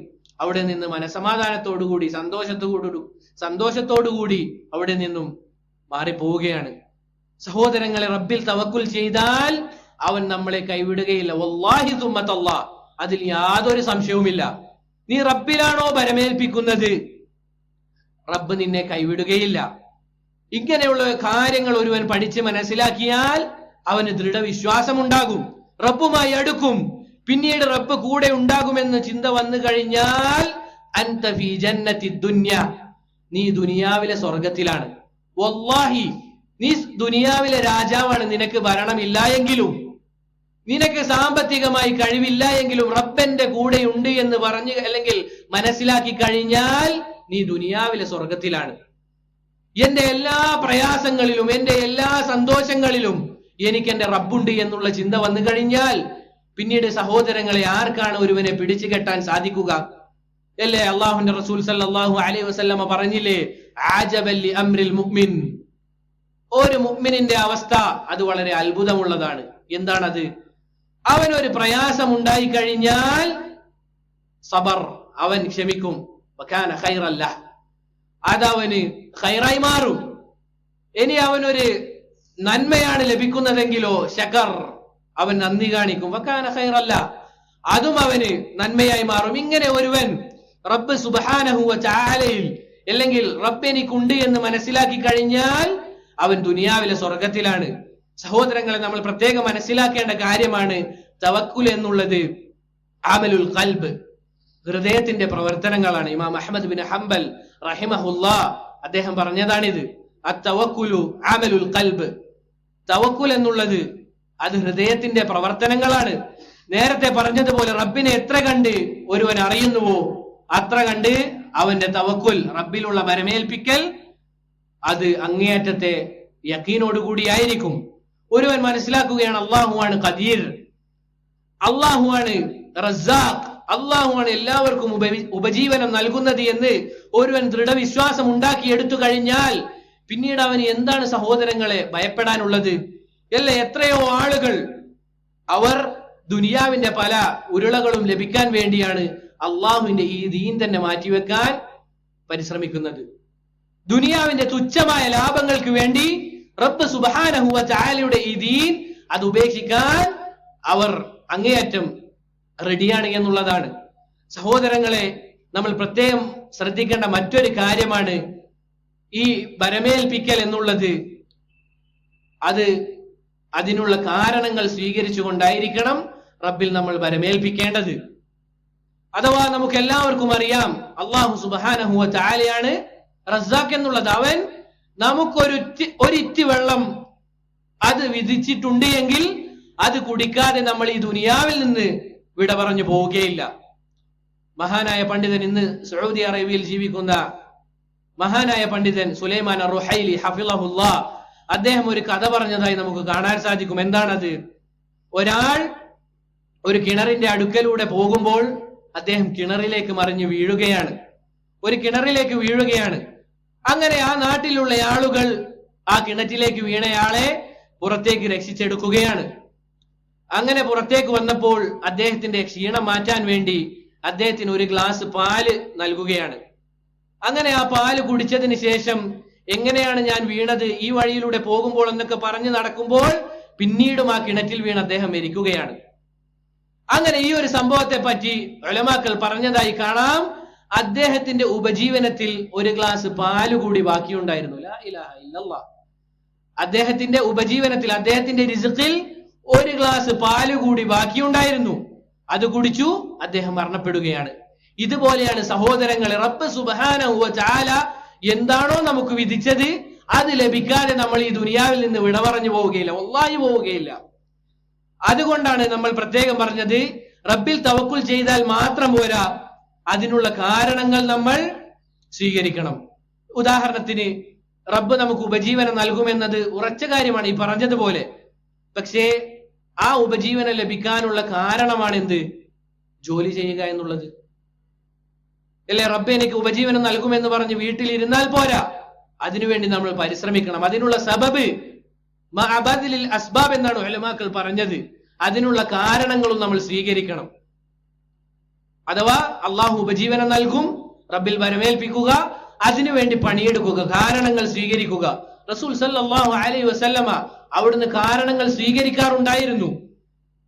അവിടെ നിന്ന് മനസമാധാനത്തോടുകൂടി സന്തോഷത്തോടുകൂടി അവിടെ നിന്നും മാറിപ്പോവുകയാണ്. സഹോദരങ്ങളെ, റബ്ബിൽ തവക്കുൽ ചെയ്താൽ അവൻ നമ്മളെ കൈവിടുകയില്ല. വല്ലാഹി സുമ്മ തല്ലാഹ്, അതിൽ യാതൊരു സംശയവുമില്ല. നീ റബ്ബിലാണോ പരമേൽപ്പിക്കുന്നത്, റബ്ബ് നിന്നെ കൈവിടുകയില്ല. ഇങ്ങനെയുള്ള കാര്യങ്ങൾ ഒരുവൻ പഠിച്ച് മനസ്സിലാക്കിയാൽ അവന് ദൃഢവിശ്വാസമുണ്ടാകും, റബ്ബുമായി അടുക്കും. പിന്നീട് റബ്ബ് കൂടെ ഉണ്ടാകുമെന്ന് ചിന്ത വന്നു കഴിഞ്ഞാൽ അൻത ഫീ ജന്നത്തി ദുനിയ, നീ ദുനിയാവിലെ സ്വർഗത്തിലാണ്. വല്ലാഹി, നീ ദുനിയാവിലെ രാജാവാണ്. നിനക്ക് ഭരണമില്ല എങ്കിലും, നിനക്ക് സാമ്പത്തികമായി കഴിവില്ല എങ്കിലും റബ്ബന്റെ കൂടെ ഉണ്ട് എന്ന് പറഞ്ഞ് അല്ലെങ്കിൽ മനസ്സിലാക്കി കഴിഞ്ഞാൽ നീ ദുനിയാവിലെ സ്വർഗത്തിലാണ്. എന്റെ എല്ലാ പ്രയാസങ്ങളിലും എന്റെ എല്ലാ സന്തോഷങ്ങളിലും എനിക്ക് എന്റെ റബ്ബുണ്ട് എന്നുള്ള ചിന്ത വന്നു കഴിഞ്ഞാൽ പിന്നീട് സഹോദരങ്ങളെ, ആർക്കാണ് ഒരുവനെ പിടിച്ചു കെട്ടാൻ സാധിക്കുക? അല്ലേ, അള്ളാഹുവിന്റെ റസൂൽ സല്ലല്ലാഹു അലൈഹി വസല്ലമ പറഞ്ഞില്ലേ, ആജബൻ ലി അംരിൽ മുഅ്മിൻ, ഒരു മുഅ്മിനിന്റെ അവസ്ഥ അത് വളരെ അത്ഭുതമുള്ളതാണ്. എന്താണത്? അവനൊരു പ്രയാസം ഉണ്ടായി കഴിഞ്ഞാൽ സബർ, അവൻ ക്ഷമിക്കും. വകാന ഖൈറൻ ലഹ്, അതവന് ഖൈറായി മാറും. ഇനി അവനൊരു നന്മയാണ് ലഭിക്കുന്നതെങ്കിലോ ശകർ, അവൻ നന്ദി കാണിക്കും. വകാന ഖൈറൻ ലഹ്, അതും അവന് നന്മയായി മാറും. ഇങ്ങനെ ഒരുവൻ റബ്ബ് സുബ്ഹാനഹു വ തആലയിൽ അല്ലെങ്കിൽ റബ്ബ് എനിക്കുണ്ട് എന്ന് മനസ്സിലാക്കി കഴിഞ്ഞാൽ അവൻ ദുനിയാവിലെ സ്വർഗത്തിലാണ്. സഹോദരങ്ങളെ, നമ്മൾ പ്രത്യേകം മനസ്സിലാക്കേണ്ട കാര്യമാണ്, തവക്കുൽ എന്നുള്ളത് അമലുൽ ഖൽബ്, ഹൃദയത്തിന്റെ പ്രവർത്തനങ്ങളാണ്. ഇമാം അഹ്മദ് ബിൻ ഹംബൽ റഹിമഹുല്ലാഹ് അദ്ദേഹം പറഞ്ഞതാണിത്. അത്തവക്കുലു അമലുൽ ഖൽബ്, തവക്കുൽ എന്നുള്ളത് അത് ഹൃദയത്തിന്റെ പ്രവർത്തനങ്ങളാണ്. നേരത്തെ പറഞ്ഞതുപോലെ റബ്ബിനെ എത്ര കണ്ട് ഒരുവൻ അറിയുന്നുവോ അത്ര കണ്ട് അവന്റെ തവക്കുൽ, റബ്ബിലുള്ള വരമേൽപ്പിക്കൽ, അത് അങ്ങേയറ്റത്തെ യഖീനോടുകൂടിയായിരിക്കും. ഒരുവൻ മനസ്സിലാക്കുകയാണ് അള്ളാഹുവാണ് ഖദീർ, അള്ളാഹുവാണ് റസാഖ്, അള്ളാഹുവാണ് എല്ലാവർക്കും ഉപജീവനം നൽകുന്നത് എന്ന് ഒരുവൻ ദൃഢവിശ്വാസം ഉണ്ടാക്കി എടുത്തു കഴിഞ്ഞാൽ പിന്നീട് അവന് എന്താണ് സഹോദരങ്ങളെ ഭയപ്പെടാനുള്ളത്? അല്ല, എത്രയോ ആളുകൾ അവർ ദുനിയാവിന്റെ പല ഉരുളകളും ലഭിക്കാൻ വേണ്ടിയാണ് അള്ളാഹുവിന്റെ ഈ ദീൻ തന്നെ മാറ്റിവെക്കാൻ പരിശ്രമിക്കുന്നത്. ദുനിയാവിന്റെ തുച്ഛമായ ലാഭങ്ങൾക്ക് വേണ്ടി റബ്ബ് സുബ്ഹാനഹു വ തആലയുടെ ഈ ദീൻ അത് ഉപേക്ഷിക്കാൻ അവർ അങ്ങേയറ്റം റെഡിയാണ് എന്നുള്ളതാണ്. സഹോദരങ്ങളെ, നമ്മൾ പ്രത്യേകം ശ്രദ്ധിക്കേണ്ട മറ്റൊരു കാര്യമാണ് ഈ വരമേൽപ്പിക്കൽ എന്നുള്ളത്. അത് അതിനുള്ള കാരണങ്ങൾ സ്വീകരിച്ചുകൊണ്ടായിരിക്കണം റബ്ബിൽ നമ്മൾ വരമേൽപ്പിക്കേണ്ടത്. അഥവാ നമുക്ക് എല്ലാവർക്കും അറിയാം, അല്ലാഹു സുബ്ഹാനഹു വ തആലയാണ് റസാഖ് എന്നുള്ളത്. അവൻ നമുക്കൊരിറ്റി വെള്ളം അത് വിധിച്ചിട്ടുണ്ട് എങ്കിൽ അത് കുടിക്കാതെ നമ്മൾ ഈ ദുനിയാവിൽ നിന്ന് വിട പറഞ്ഞു പോവുകയില്ല. മഹാനായ പണ്ഡിതൻ, ഇന്ന് സൗദി അറേബ്യയിൽ ജീവിക്കുന്ന മഹാനായ പണ്ഡിതൻ സുലൈമാൻ അർ-റുഹൈലി ഹഫിളഹുല്ലാഹ്, അദ്ദേഹം ഒരു കഥ പറഞ്ഞതായി നമുക്ക് കാണാൻ സാധിക്കും. എന്താണത്? ഒരാൾ ഒരു കിണറിന്റെ അടുക്കലൂടെ പോകുമ്പോൾ അദ്ദേഹം കിണറിലേക്ക് മറിഞ്ഞു വീഴുകയാണ്. ഒരു കിണറിലേക്ക് വീഴുകയാണ്. അങ്ങനെ ആ നാട്ടിലുള്ള ആളുകൾ ആ കിണറ്റിലേക്ക് വീണയാളെ പുറത്തേക്ക് രക്ഷിച്ചെടുക്കുകയാണ്. അങ്ങനെ പുറത്തേക്ക് വന്നപ്പോൾ അദ്ദേഹത്തിന്റെ ക്ഷീണം മാറ്റാൻ വേണ്ടി അദ്ദേഹത്തിന് ഒരു ഗ്ലാസ് പാല് നൽകുകയാണ്. അങ്ങനെ ആ പാല് കുടിച്ചതിന് ശേഷം എങ്ങനെയാണ് ഞാൻ വീണത്, ഈ വഴിയിലൂടെ പോകുമ്പോൾ എന്നൊക്കെ പറഞ്ഞു നടക്കുമ്പോൾ പിന്നീടും ആ കിണറ്റിൽ വീണ് അദ്ദേഹം മരിക്കുകയാണ്. അങ്ങനെ ഈ ഒരു സംഭവത്തെ പറ്റി ഉലമാക്കൾ പറഞ്ഞതായി കാണാം. അദ്ദേഹത്തിന്റെ ഉപജീവനത്തിൽ ഒരു ഗ്ലാസ് പാല് കൂടി ബാക്കിയുണ്ടായിരുന്നു. ലാ ഇലാഹ ഇല്ലല്ലാഹ്. അദ്ദേഹത്തിന്റെ ഉപജീവനത്തിൽ, അദ്ദേഹത്തിന്റെ റിസ്ഖിൽ ഒരു ഗ്ലാസ് പാല് കൂടി ബാക്കിയുണ്ടായിരുന്നു. അത് കുടിച്ചു അദ്ദേഹം മരണപ്പെടുകയാണ്. ഇതുപോലെയാണ് സഹോദരങ്ങളെ, റബ്ബ് സുബ്ഹാനഹു വ തആല എന്താണോ നമുക്ക് വിധിച്ചത് അത് ലഭിക്കാതെ നമ്മൾ ഈ ദുനിയാവിൽ നിന്ന് വിട പറഞ്ഞു പോവുകയില്ല, വല്ലാഹി പോവുകയില്ല. അതുകൊണ്ടാണ് നമ്മൾ പ്രത്യേകം പറഞ്ഞത്, റബ്ബിൽ തവക്കുൽ ചെയ്താൽ മാത്രം പോരാ, അതിനുള്ള കാരണങ്ങൾ നമ്മൾ സ്വീകരിക്കണം. ഉദാഹരണത്തിന്, റബ്ബ് നമുക്ക് ഉപജീവനം നൽകുമെന്നത് ഉറച്ച കാര്യമാണ്, ഈ പറഞ്ഞതുപോലെ. പക്ഷേ ആ ഉപജീവനം ലഭിക്കാനുള്ള കാരണമാണ് എന്ത്? ജോലി ചെയ്യുക എന്നുള്ളത്. അല്ലെ, റബ്ബ് എനിക്ക് ഉപജീവനം നൽകുമെന്ന് പറഞ്ഞ് വീട്ടിലിരുന്നാൽ പോരാ, അതിനുവേണ്ടി നമ്മൾ പരിശ്രമിക്കണം. അതിനുള്ള സബബ് മഅബദിലിൽ അസ്ബാബ് എന്നാണ് ഉലമാക്കൾ പറഞ്ഞത്. അതിനുള്ള കാരണങ്ങളും നമ്മൾ സ്വീകരിക്കണം. അഥവാ അള്ളാഹു ഉപജീവനം നൽകും, റബ്ബിൽ വരമേൽപ്പിക്കുക, അതിനുവേണ്ടി പണിയെടുക്കുക, കാരണങ്ങൾ സ്വീകരിക്കുക. റസൂൽ സല്ലല്ലാഹു അലൈഹി വസല്ലമ അവിടുന്ന് കാരണങ്ങൾ സ്വീകരിക്കാറുണ്ടായിരുന്നു.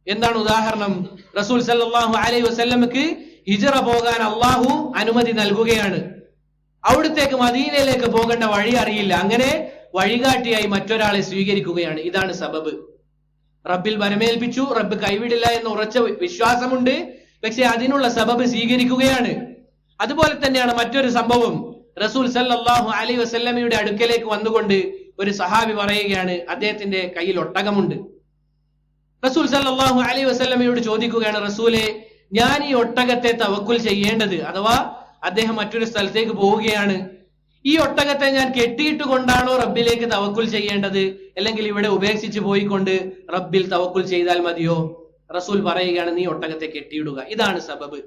എന്താണ് ഉദാഹരണം? റസൂൽ സല്ലല്ലാഹു അലൈഹി വസല്ലമക്ക് ഹിജ്റ പോകാൻ അള്ളാഹു അനുമതി നൽകുകയാണ്. അവിടത്തേക്ക് മദീനയിലേക്ക് പോകേണ്ട വഴി അറിയില്ല. അങ്ങനെ വഴികാട്ടിയായി മറ്റൊരാളെ സ്വീകരിക്കുകയാണ്. ഇതാണ് സബബ്. റബ്ബിൽ വരമേൽപ്പിച്ചു, റബ്ബ് കൈവിടില്ല എന്ന ഉറച്ച വിശ്വാസമുണ്ട്. പക്ഷെ അതിനുള്ള സബബ് സ്വീകരിക്കുകയാണ്. അതുപോലെ തന്നെയാണ് മറ്റൊരു സംഭവം. റസൂൽ സല്ലല്ലാഹു അലൈഹി വസല്ലമയുടെ അടുക്കലേക്ക് വന്നുകൊണ്ട് ഒരു സഹാബി പറയുകയാണ്, അദ്ദേഹത്തിന്റെ കയ്യിൽ ഒട്ടകമുണ്ട്. റസൂൽ സല്ലല്ലാഹു അലൈഹി വസല്ലമയോട് ചോദിക്കുകയാണ്, റസൂലെ, ഞാൻ ഈ ഒട്ടകത്തെ തവക്കുൽ ചെയ്യേണ്ടത്, അഥവാ അദ്ദേഹം മറ്റൊരു സ്ഥലത്തേക്ക് പോവുകയാണ്, ഈ ഒട്ടകത്തെ ഞാൻ കെട്ടിയിട്ട് കൊണ്ടാണോ റബ്ബിലേക്ക് തവക്കുൽ ചെയ്യേണ്ടത്, അല്ലെങ്കിൽ ഇവിടെ ഉപേക്ഷിച്ച് പോയിക്കൊണ്ട് റബ്ബിൽ തവക്കുൽ ചെയ്താൽ മതിയോ? റസൂൽ പറയുകയാണ്, നീ ഒട്ടകത്തെ കെട്ടിയിടുക, ഇതാണ് സബബ്.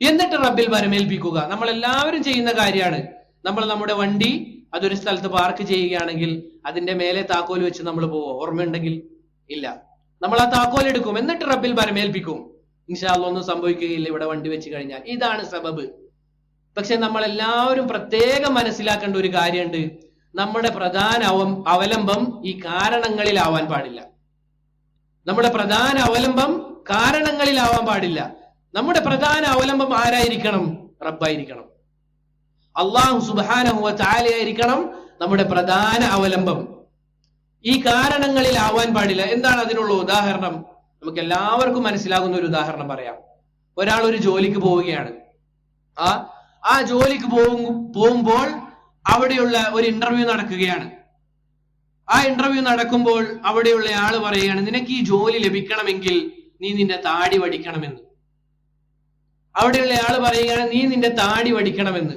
എന്നിട്ട് റബ്ബിൽ വരമേൽപ്പിക്കുക. നമ്മൾ എല്ലാവരും ചെയ്യുന്ന കാര്യമാണ്. നമ്മൾ നമ്മുടെ വണ്ടി അതൊരു സ്ഥലത്ത് പാർക്ക് ചെയ്യുകയാണെങ്കിൽ അതിന്റെ മേലെ താക്കോൽ വെച്ച് നമ്മൾ പോവോ? ഓർമ്മയുണ്ടെങ്കിൽ ഇല്ല. നമ്മൾ ആ താക്കോൽ എടുക്കും, എന്നിട്ട് റബ്ബിൽ വരമേൽപ്പിക്കും. ഇൻഷാ അല്ലാഹ് ഒന്നും സംഭവിക്കുകയില്ല ഇവിടെ വണ്ടി വെച്ച് കഴിഞ്ഞാൽ. ഇതാണ് സബബ്. പക്ഷെ നമ്മൾ എല്ലാവരും പ്രത്യേകം മനസ്സിലാക്കേണ്ട ഒരു കാര്യമുണ്ട്. നമ്മുടെ പ്രധാന അവലംബം ഈ കാരണങ്ങളിലാവാൻ പാടില്ല. നമ്മുടെ പ്രധാന അവലംബം കാരണങ്ങളിലാവാൻ പാടില്ല. നമ്മുടെ പ്രധാന അവലംബം ആരായിരിക്കണം? റബ്ബായിരിക്കണം. അല്ലാഹു സുബ്ഹാനഹു വ തആല ആയിരിക്കണം നമ്മുടെ പ്രധാന അവലംബം. ഈ കാരണങ്ങളിലാവാൻ പാടില്ല. എന്താണ് അതിനുള്ള ഉദാഹരണം? നമുക്ക് എല്ലാവർക്കും മനസ്സിലാകുന്ന ഒരു ഉദാഹരണം പറയാം. ഒരാൾ ഒരു ജോലിക്ക് പോവുകയാണ്. ആ ജോലിക്ക് പോകുമ്പോൾ അവിടെയുള്ള ഒരു ഇന്റർവ്യൂ നടക്കുകയാണ്. ആ ഇന്റർവ്യൂ നടക്കുമ്പോൾ അവിടെയുള്ള ആള് പറയുകയാണ്, നിനക്ക് ഈ ജോലി ലഭിക്കണമെങ്കിൽ നീ നിന്റെ താടി വടിക്കണമെന്ന്. അവിടെയുള്ള ആള് പറയുകയാണ്, നീ നിന്റെ താടി വടിക്കണമെന്ന്.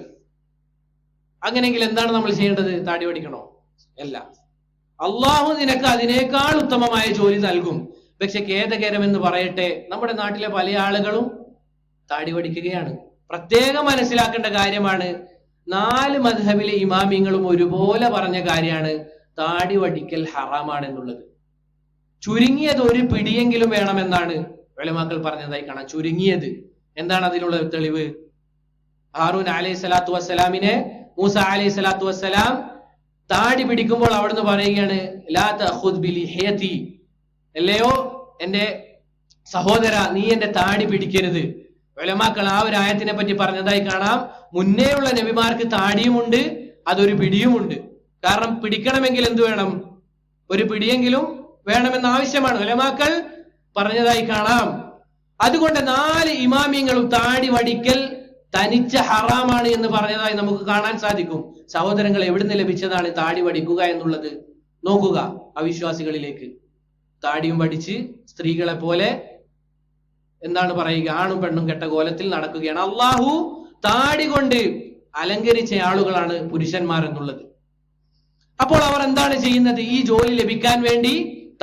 അങ്ങനെയെങ്കിൽ എന്താണ് നമ്മൾ ചെയ്യേണ്ടത്? താടി വടിക്കണോ? അല്ല. അള്ളാഹു നിനക്ക് അതിനേക്കാൾ ഉത്തമമായ ജോലി നൽകും. പക്ഷെ ഖേദകരമെന്ന് പറയട്ടെ, നമ്മുടെ നാട്ടിലെ പല ആളുകളും താടി വടിക്കുകയാണ്. പ്രത്യേകം മനസ്സിലാക്കേണ്ട കാര്യമാണ്, 4 മദ്ഹബിലെ ഇമാമിങ്ങളും ഒരുപോലെ പറഞ്ഞ കാര്യമാണ് താടി വടിക്കൽ ഹറാമാണെന്നുള്ളത്. ചുരുങ്ങിയത് ഒരു പിടിയെങ്കിലും വേണമെന്നാണ് ഉലമാക്കൾ പറഞ്ഞതായി കാണാം. ചുരുങ്ങിയത്. എന്താണ് അതിനുള്ള തെളിവ്? ഹാറൂൻ അലൈഹി സ്വലാത്തു വസ്സലാമിനെ മൂസ അലൈഹി സ്വലാത്തു വസ്സലാം താടി പിടിക്കുമ്പോൾ അവിടുന്ന് പറയുകയാണ്, ലാ തഖുദ് ബിലിഹിയതി, അല്ലയോ എന്റെ സഹോദര, നീ എന്റെ താടി പിടിക്കരുത്. ഉലമാക്കൾ ആ ഒരു ആയത്തിനെ പറ്റി പറഞ്ഞതായി കാണാം. മുന്നേയുള്ള നബിമാർക്ക് താടിയുമുണ്ട്, അതൊരു പിടിയുമുണ്ട്. കാരണം പിടിക്കണമെങ്കിൽ എന്ത് വേണം? ഒരു പിടിയെങ്കിലും വേണമെന്ന ആവശ്യമാണ്. ഉലമാക്കൾ പറഞ്ഞതായി കാണാം. അതുകൊണ്ട് 4 ഇമാമിങ്ങളും താടി വടിക്കൽ തനിച്ച ഹറാമാണ് എന്ന് പറഞ്ഞതായി നമുക്ക് കാണാൻ സാധിക്കും. സഹോദരങ്ങൾ, എവിടുന്ന് ലഭിച്ചതാണ് താടി വടിക്കുക എന്നുള്ളത്? നോക്കുക അവിശ്വാസികളിലേക്ക്. താടിയും വടിച്ച് സ്ത്രീകളെ പോലെ എന്താണ് പറയുക, ആണും പെണ്ണും കെട്ട കോലത്തിൽ നടക്കുകയാണ്. അള്ളാഹു താടി കൊണ്ട് അലങ്കരിച്ച ആളുകളാണ് പുരുഷന്മാർ എന്നുള്ളത്. അപ്പോൾ അവർ എന്താണ് ചെയ്യുന്നത്? ഈ ജോലി ലഭിക്കാൻ വേണ്ടി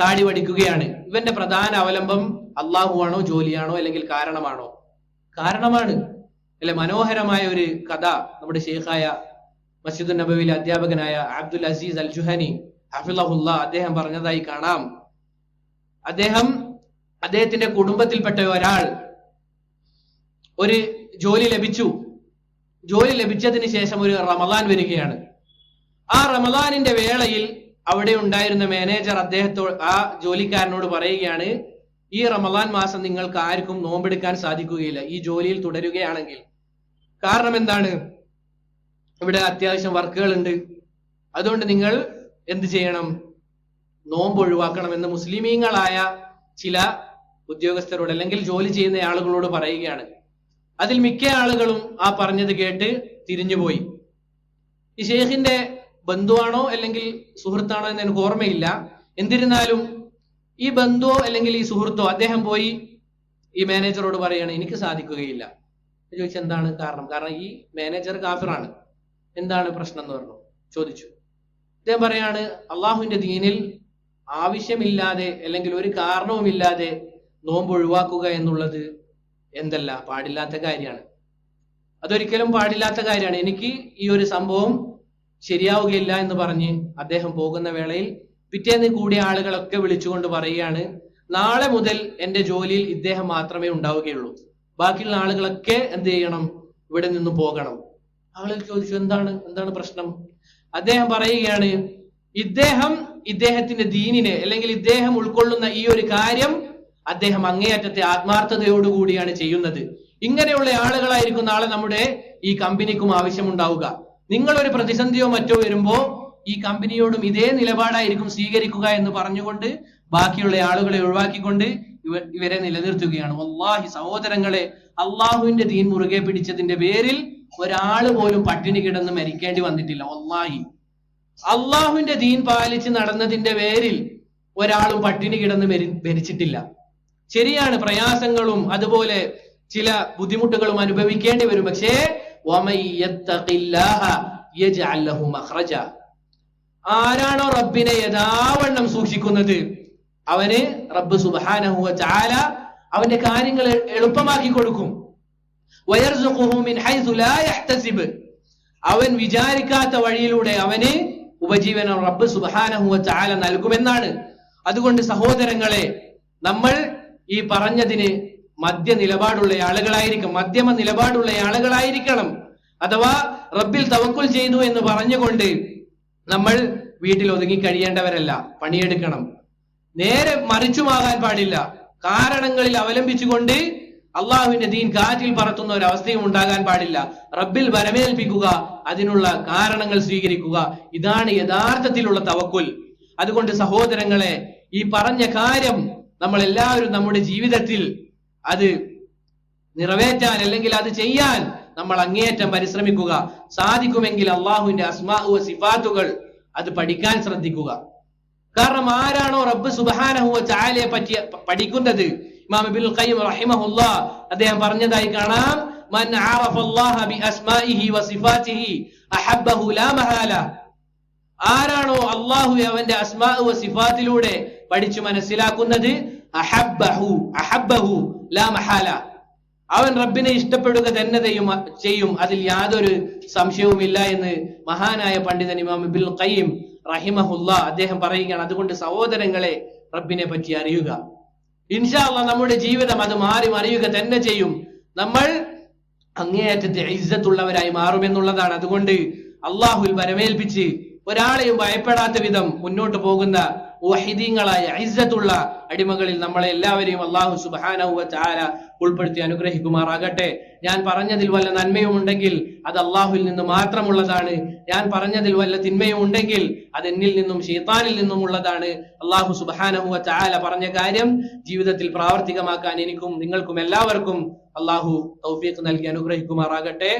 താടി വടിക്കുകയാണ്. ഇവന്റെ പ്രധാന അവലംബം അള്ളാഹു ആണോ, ജോലിയാണോ, അല്ലെങ്കിൽ കാരണമാണോ? കാരണമാണ്. അല്ലെ, മനോഹരമായ ഒരു കഥ നമ്മുടെ ഷെയ്ഖായ മസ്ജിദുൻ നബവിയിലെ അധ്യാപകനായ അബ്ദുൽ അസീസ് അൽ ജുഹനി ഹഫിളഹുല്ലാ അദ്ദേഹം പറഞ്ഞതായി കാണാം. അദ്ദേഹത്തിന്റെ കുടുംബത്തിൽപ്പെട്ട ഒരാൾ ഒരു ജോലി ലഭിച്ചു. ജോലി ലഭിച്ചതിന് ശേഷം ഒരു റമദാൻ വരികയാണ്. ആ റമദാനിന്റെ വേളയിൽ അവിടെ ഉണ്ടായിരുന്ന മാനേജർ ആ ജോലിക്കാരനോട് പറയുകയാണ്, ഈ റമദാൻ മാസം നിങ്ങൾക്ക് ആർക്കും നോമ്പെടുക്കാൻ സാധിക്കുകയില്ല ഈ ജോലിയിൽ തുടരുകയാണെങ്കിൽ. കാരണം എന്താണ്? ഇവിടെ അത്യാവശ്യം വർക്കുകൾ ഉണ്ട്. അതുകൊണ്ട് നിങ്ങൾ എന്ത് ചെയ്യണം? നോമ്പ് ഒഴിവാക്കണമെന്ന് മുസ്ലിമീങ്ങളായ ചില ഉദ്യോഗസ്ഥരോട് അല്ലെങ്കിൽ ജോലി ചെയ്യുന്ന ആളുകളോട് പറയുകയാണ്. അതിൽ മിക്ക ആളുകളും ആ പറഞ്ഞത് കേട്ട് തിരിഞ്ഞുപോയി. ഈ ഷെയ്ഖിന്റെ ബന്ധുവാണോ അല്ലെങ്കിൽ സുഹൃത്താണോ എന്ന് എനിക്ക് ഓർമ്മയില്ല. എന്നിരുന്നാലും ഈ ബന്ധുവോ അല്ലെങ്കിൽ ഈ സുഹൃത്തോ അദ്ദേഹം പോയി ഈ മാനേജറോട് പറയാണ് എനിക്ക് സാധിക്കുകയില്ല. ചോദിച്ചു എന്താണ് കാരണം? കാരണം ഈ മാനേജർ കാഫിറാണ്. എന്താണ് പ്രശ്നം എന്ന് പറഞ്ഞു ചോദിച്ചു. അദ്ദേഹം പറയാണ് അള്ളാഹുവിന്റെ ദീനിൽ ആവശ്യമില്ലാതെ അല്ലെങ്കിൽ ഒരു കാരണവുമില്ലാതെ നോമ്പ് ഒഴിവാക്കുക എന്നുള്ളത് എന്തല്ല പാടില്ലാത്ത കാര്യമാണ്. അതൊരിക്കലും പാടില്ലാത്ത കാര്യമാണ്. എനിക്ക് ഈ ഒരു സംഭവം ശരിയാവുകയില്ല എന്ന് പറഞ്ഞ് അദ്ദേഹം പോകുന്ന വേളയിൽ പിറ്റേന്ന് കൂടിയ ആളുകളൊക്കെ വിളിച്ചുകൊണ്ട് പറയുകയാണ് നാളെ മുതൽ എന്റെ ജോലിയിൽ ഇദ്ദേഹം മാത്രമേ ഉണ്ടാവുകയുള്ളൂ, ബാക്കിയുള്ള ആളുകളൊക്കെ എന്ത് ചെയ്യണം, ഇവിടെ നിന്ന് പോകണം. ആളുകൾ ചോദിച്ചു എന്താണ് പ്രശ്നം? അദ്ദേഹം പറയുകയാണ് ഇദ്ദേഹത്തിന്റെ ദീനിനെ അല്ലെങ്കിൽ ഇദ്ദേഹം ഉൾക്കൊള്ളുന്ന ഈ ഒരു കാര്യം അദ്ദേഹം അങ്ങേയറ്റത്തെ ആത്മാർത്ഥതയോടുകൂടിയാണ് ചെയ്യുന്നത്. ഇങ്ങനെയുള്ള ആളുകളായിരിക്കും നാളെ നമ്മുടെ ഈ കമ്പനിക്കും ആവശ്യമുണ്ടാവുക. നിങ്ങളൊരു പ്രതിസന്ധിയോ മറ്റോ വരുമ്പോ ഈ കമ്പനിയോടും ഇതേ നിലപാടായിരിക്കും സ്വീകരിക്കുക എന്ന് പറഞ്ഞുകൊണ്ട് ബാക്കിയുള്ള ആളുകളെ ഒഴിവാക്കിക്കൊണ്ട് ഇവരെ നിലനിർത്തുകയാണ്. വല്ലാഹി സഹോദരങ്ങളെ, അള്ളാഹുവിന്റെ ദീൻ മുറുകെ പിടിച്ചതിന്റെ പേരിൽ ഒരാൾ പോലും പട്ടിണി കിടന്ന് മരിക്കേണ്ടി വന്നിട്ടില്ല. വല്ലാഹി അള്ളാഹുവിന്റെ ദീൻ പാലിച്ച് നടന്നതിന്റെ പേരിൽ ഒരാളും പട്ടിണി കിടന്ന് മരിച്ചിട്ടില്ല. ശരിയാണ്, പ്രയാസങ്ങളും അതുപോലെ ചില ബുദ്ധിമുട്ടുകളും അനുഭവിക്കേണ്ടി വരും. പക്ഷേ ആരാണോ റബ്ബിനെ യഥാവണ്ണം സൂക്ഷിക്കുന്നത് അവന് റബ്ബ് സുബ്ഹാനഹു വ തആല അവന്റെ കാര്യങ്ങൾ എളുപ്പമാക്കി കൊടുക്കും. വയർസുഖുഹു മിൻ ഹൈസു ലാ യഹ്തസിബ്, അവൻ വിചാരിക്കാത്ത വഴിയിലൂടെ അവന് ഉപജീവനം റബ്ബ് സുബ്ഹാനഹു വ തആല നൽകുമെന്നാണ്. അതുകൊണ്ട് സഹോദരങ്ങളെ, നമ്മൾ ഈ പറഞ്ഞതിന് മധ്യമ നിലപാടുള്ള ആളുകളായിരിക്കണം. അഥവാ റബ്ബിൽ തവക്കുൽ ചെയ്തു എന്ന് പറഞ്ഞുകൊണ്ട് നമ്മൾ വീട്ടിൽ ഒതുങ്ങി കഴിയേണ്ടവരല്ല, പണിയെടുക്കണം. നേരെ മറിച്ചുമാകാൻ പാടില്ല. കാരണങ്ങളിൽ അവലംബിച്ചുകൊണ്ട് അള്ളാഹുവിന്റെ ദീൻ കാറ്റിൽ പറത്തുന്ന ഒരു അവസ്ഥയും ഉണ്ടാകാൻ പാടില്ല. റബ്ബിൽ വരമേൽപ്പിക്കുക, അതിനുള്ള കാരണങ്ങൾ സ്വീകരിക്കുക, ഇതാണ് യഥാർത്ഥത്തിലുള്ള തവക്കുൽ. അതുകൊണ്ട് സഹോദരങ്ങളെ, ഈ പറഞ്ഞ കാര്യം നമ്മൾ എല്ലാവരും നമ്മുടെ ജീവിതത്തിൽ അത് നിറവേറ്റാൻ അല്ലെങ്കിൽ അത് ചെയ്യാൻ നമ്മൾ അങ്ങേയറ്റം പരിശ്രമിക്കുക. സാധിക്കുമെങ്കിൽ അള്ളാഹുവിന്റെ അസ്മാ വ സിഫാത്തുകൾ അത് പഠിക്കാൻ ശ്രദ്ധിക്കുക. കാരണം ആരാണോ റബ്ബ് സുബ്ഹാനഹു വ തആലയെ പറ്റി പഠിക്കുന്നത്, ഇമാം ഇബ്നുൽ ഖയ്യിം റഹിമഹുല്ലാഹ് അദ്ദേഹം പറഞ്ഞതായി കാണാം, മൻ അറഫ അല്ലാഹ ബി അസ്മാഇഹി വ സിഫാതിഹി അഹബ്ബഹു ലാ മഹാല. ആരാണോ അല്ലാഹുവെ അവന്റെ അസ്മാ വ സിഫാത്തിലൂടെ പഠിച്ചു മനസ്സിലാക്കുന്നത്, അഹബ്ബഹു ലാ മഹാല, അവൻ റബ്ബിനെ ഇഷ്ടപ്പെടുക തന്നെ ചെയ്യും, അതിൽ യാതൊരു സംശയവുമില്ല എന്ന് മഹാനായ പണ്ഡിതൻ ഇമാം ഇബ്നുൽ ഖയ്യിം റഹിമഹുല്ലാഹ് അദ്ദേഹം പറയുകയാണ്. അതുകൊണ്ട് സഹോദരങ്ങളെ, റബ്ബിനെ പറ്റി അറിയുക. ഇൻഷാ അല്ലാഹ് നമ്മുടെ ജീവിതം അത് മാറി മറിയുക തന്നെ ചെയ്യും. നമ്മൾ അങ്ങേയറ്റത്തെ ഇസ്സത്തുള്ളവരായി മാറുമെന്നുള്ളതാണ്. അതുകൊണ്ട് അള്ളാഹുൽ വരമേൽപ്പിച്ച് ഒരാളെയും ഭയപ്പെടാത്ത വിധം മുന്നോട്ട് പോകുന്ന വഹീദീങ്ങളായ ഇസ്സത്തുള്ള അടിമകളിൽ നമ്മളെ എല്ലാവരെയും അല്ലാഹു സുബ്ഹാനഹു വ തആല ഉൾപ്പെടുത്തി അനുഗ്രഹിക്കുമാറാകട്ടെ. ഞാൻ പറഞ്ഞതിൽ വല്ല നന്മയും ഉണ്ടെങ്കിൽ അത് അള്ളാഹുവിൽ നിന്ന് മാത്രമുള്ളതാണ്. ഞാൻ പറഞ്ഞതിൽ വല്ല തിന്മയും ഉണ്ടെങ്കിൽ അത് എന്നിൽ നിന്നും ശൈത്താനിൽ നിന്നും ഉള്ളതാണ്. അല്ലാഹു സുബ്ഹാനഹു വ തആല പറഞ്ഞ കാര്യം ജീവിതത്തിൽ പ്രാവർത്തികമാക്കാൻ എനിക്കും നിങ്ങൾക്കും എല്ലാവർക്കും അല്ലാഹു തൗഫീഖ് നൽകി അനുഗ്രഹിക്കുമാറാകട്ടെ.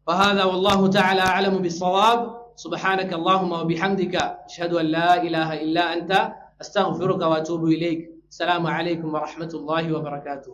ഫഹാദാ വല്ലാഹു തആല അഅലമു ബിസ്സവാബ്. سبحانك اللهم وبحمدك أشهد أن لا إله إلا أنت أستغفرك وأتوب إليك. السلام عليكم ورحمة الله وبركاته.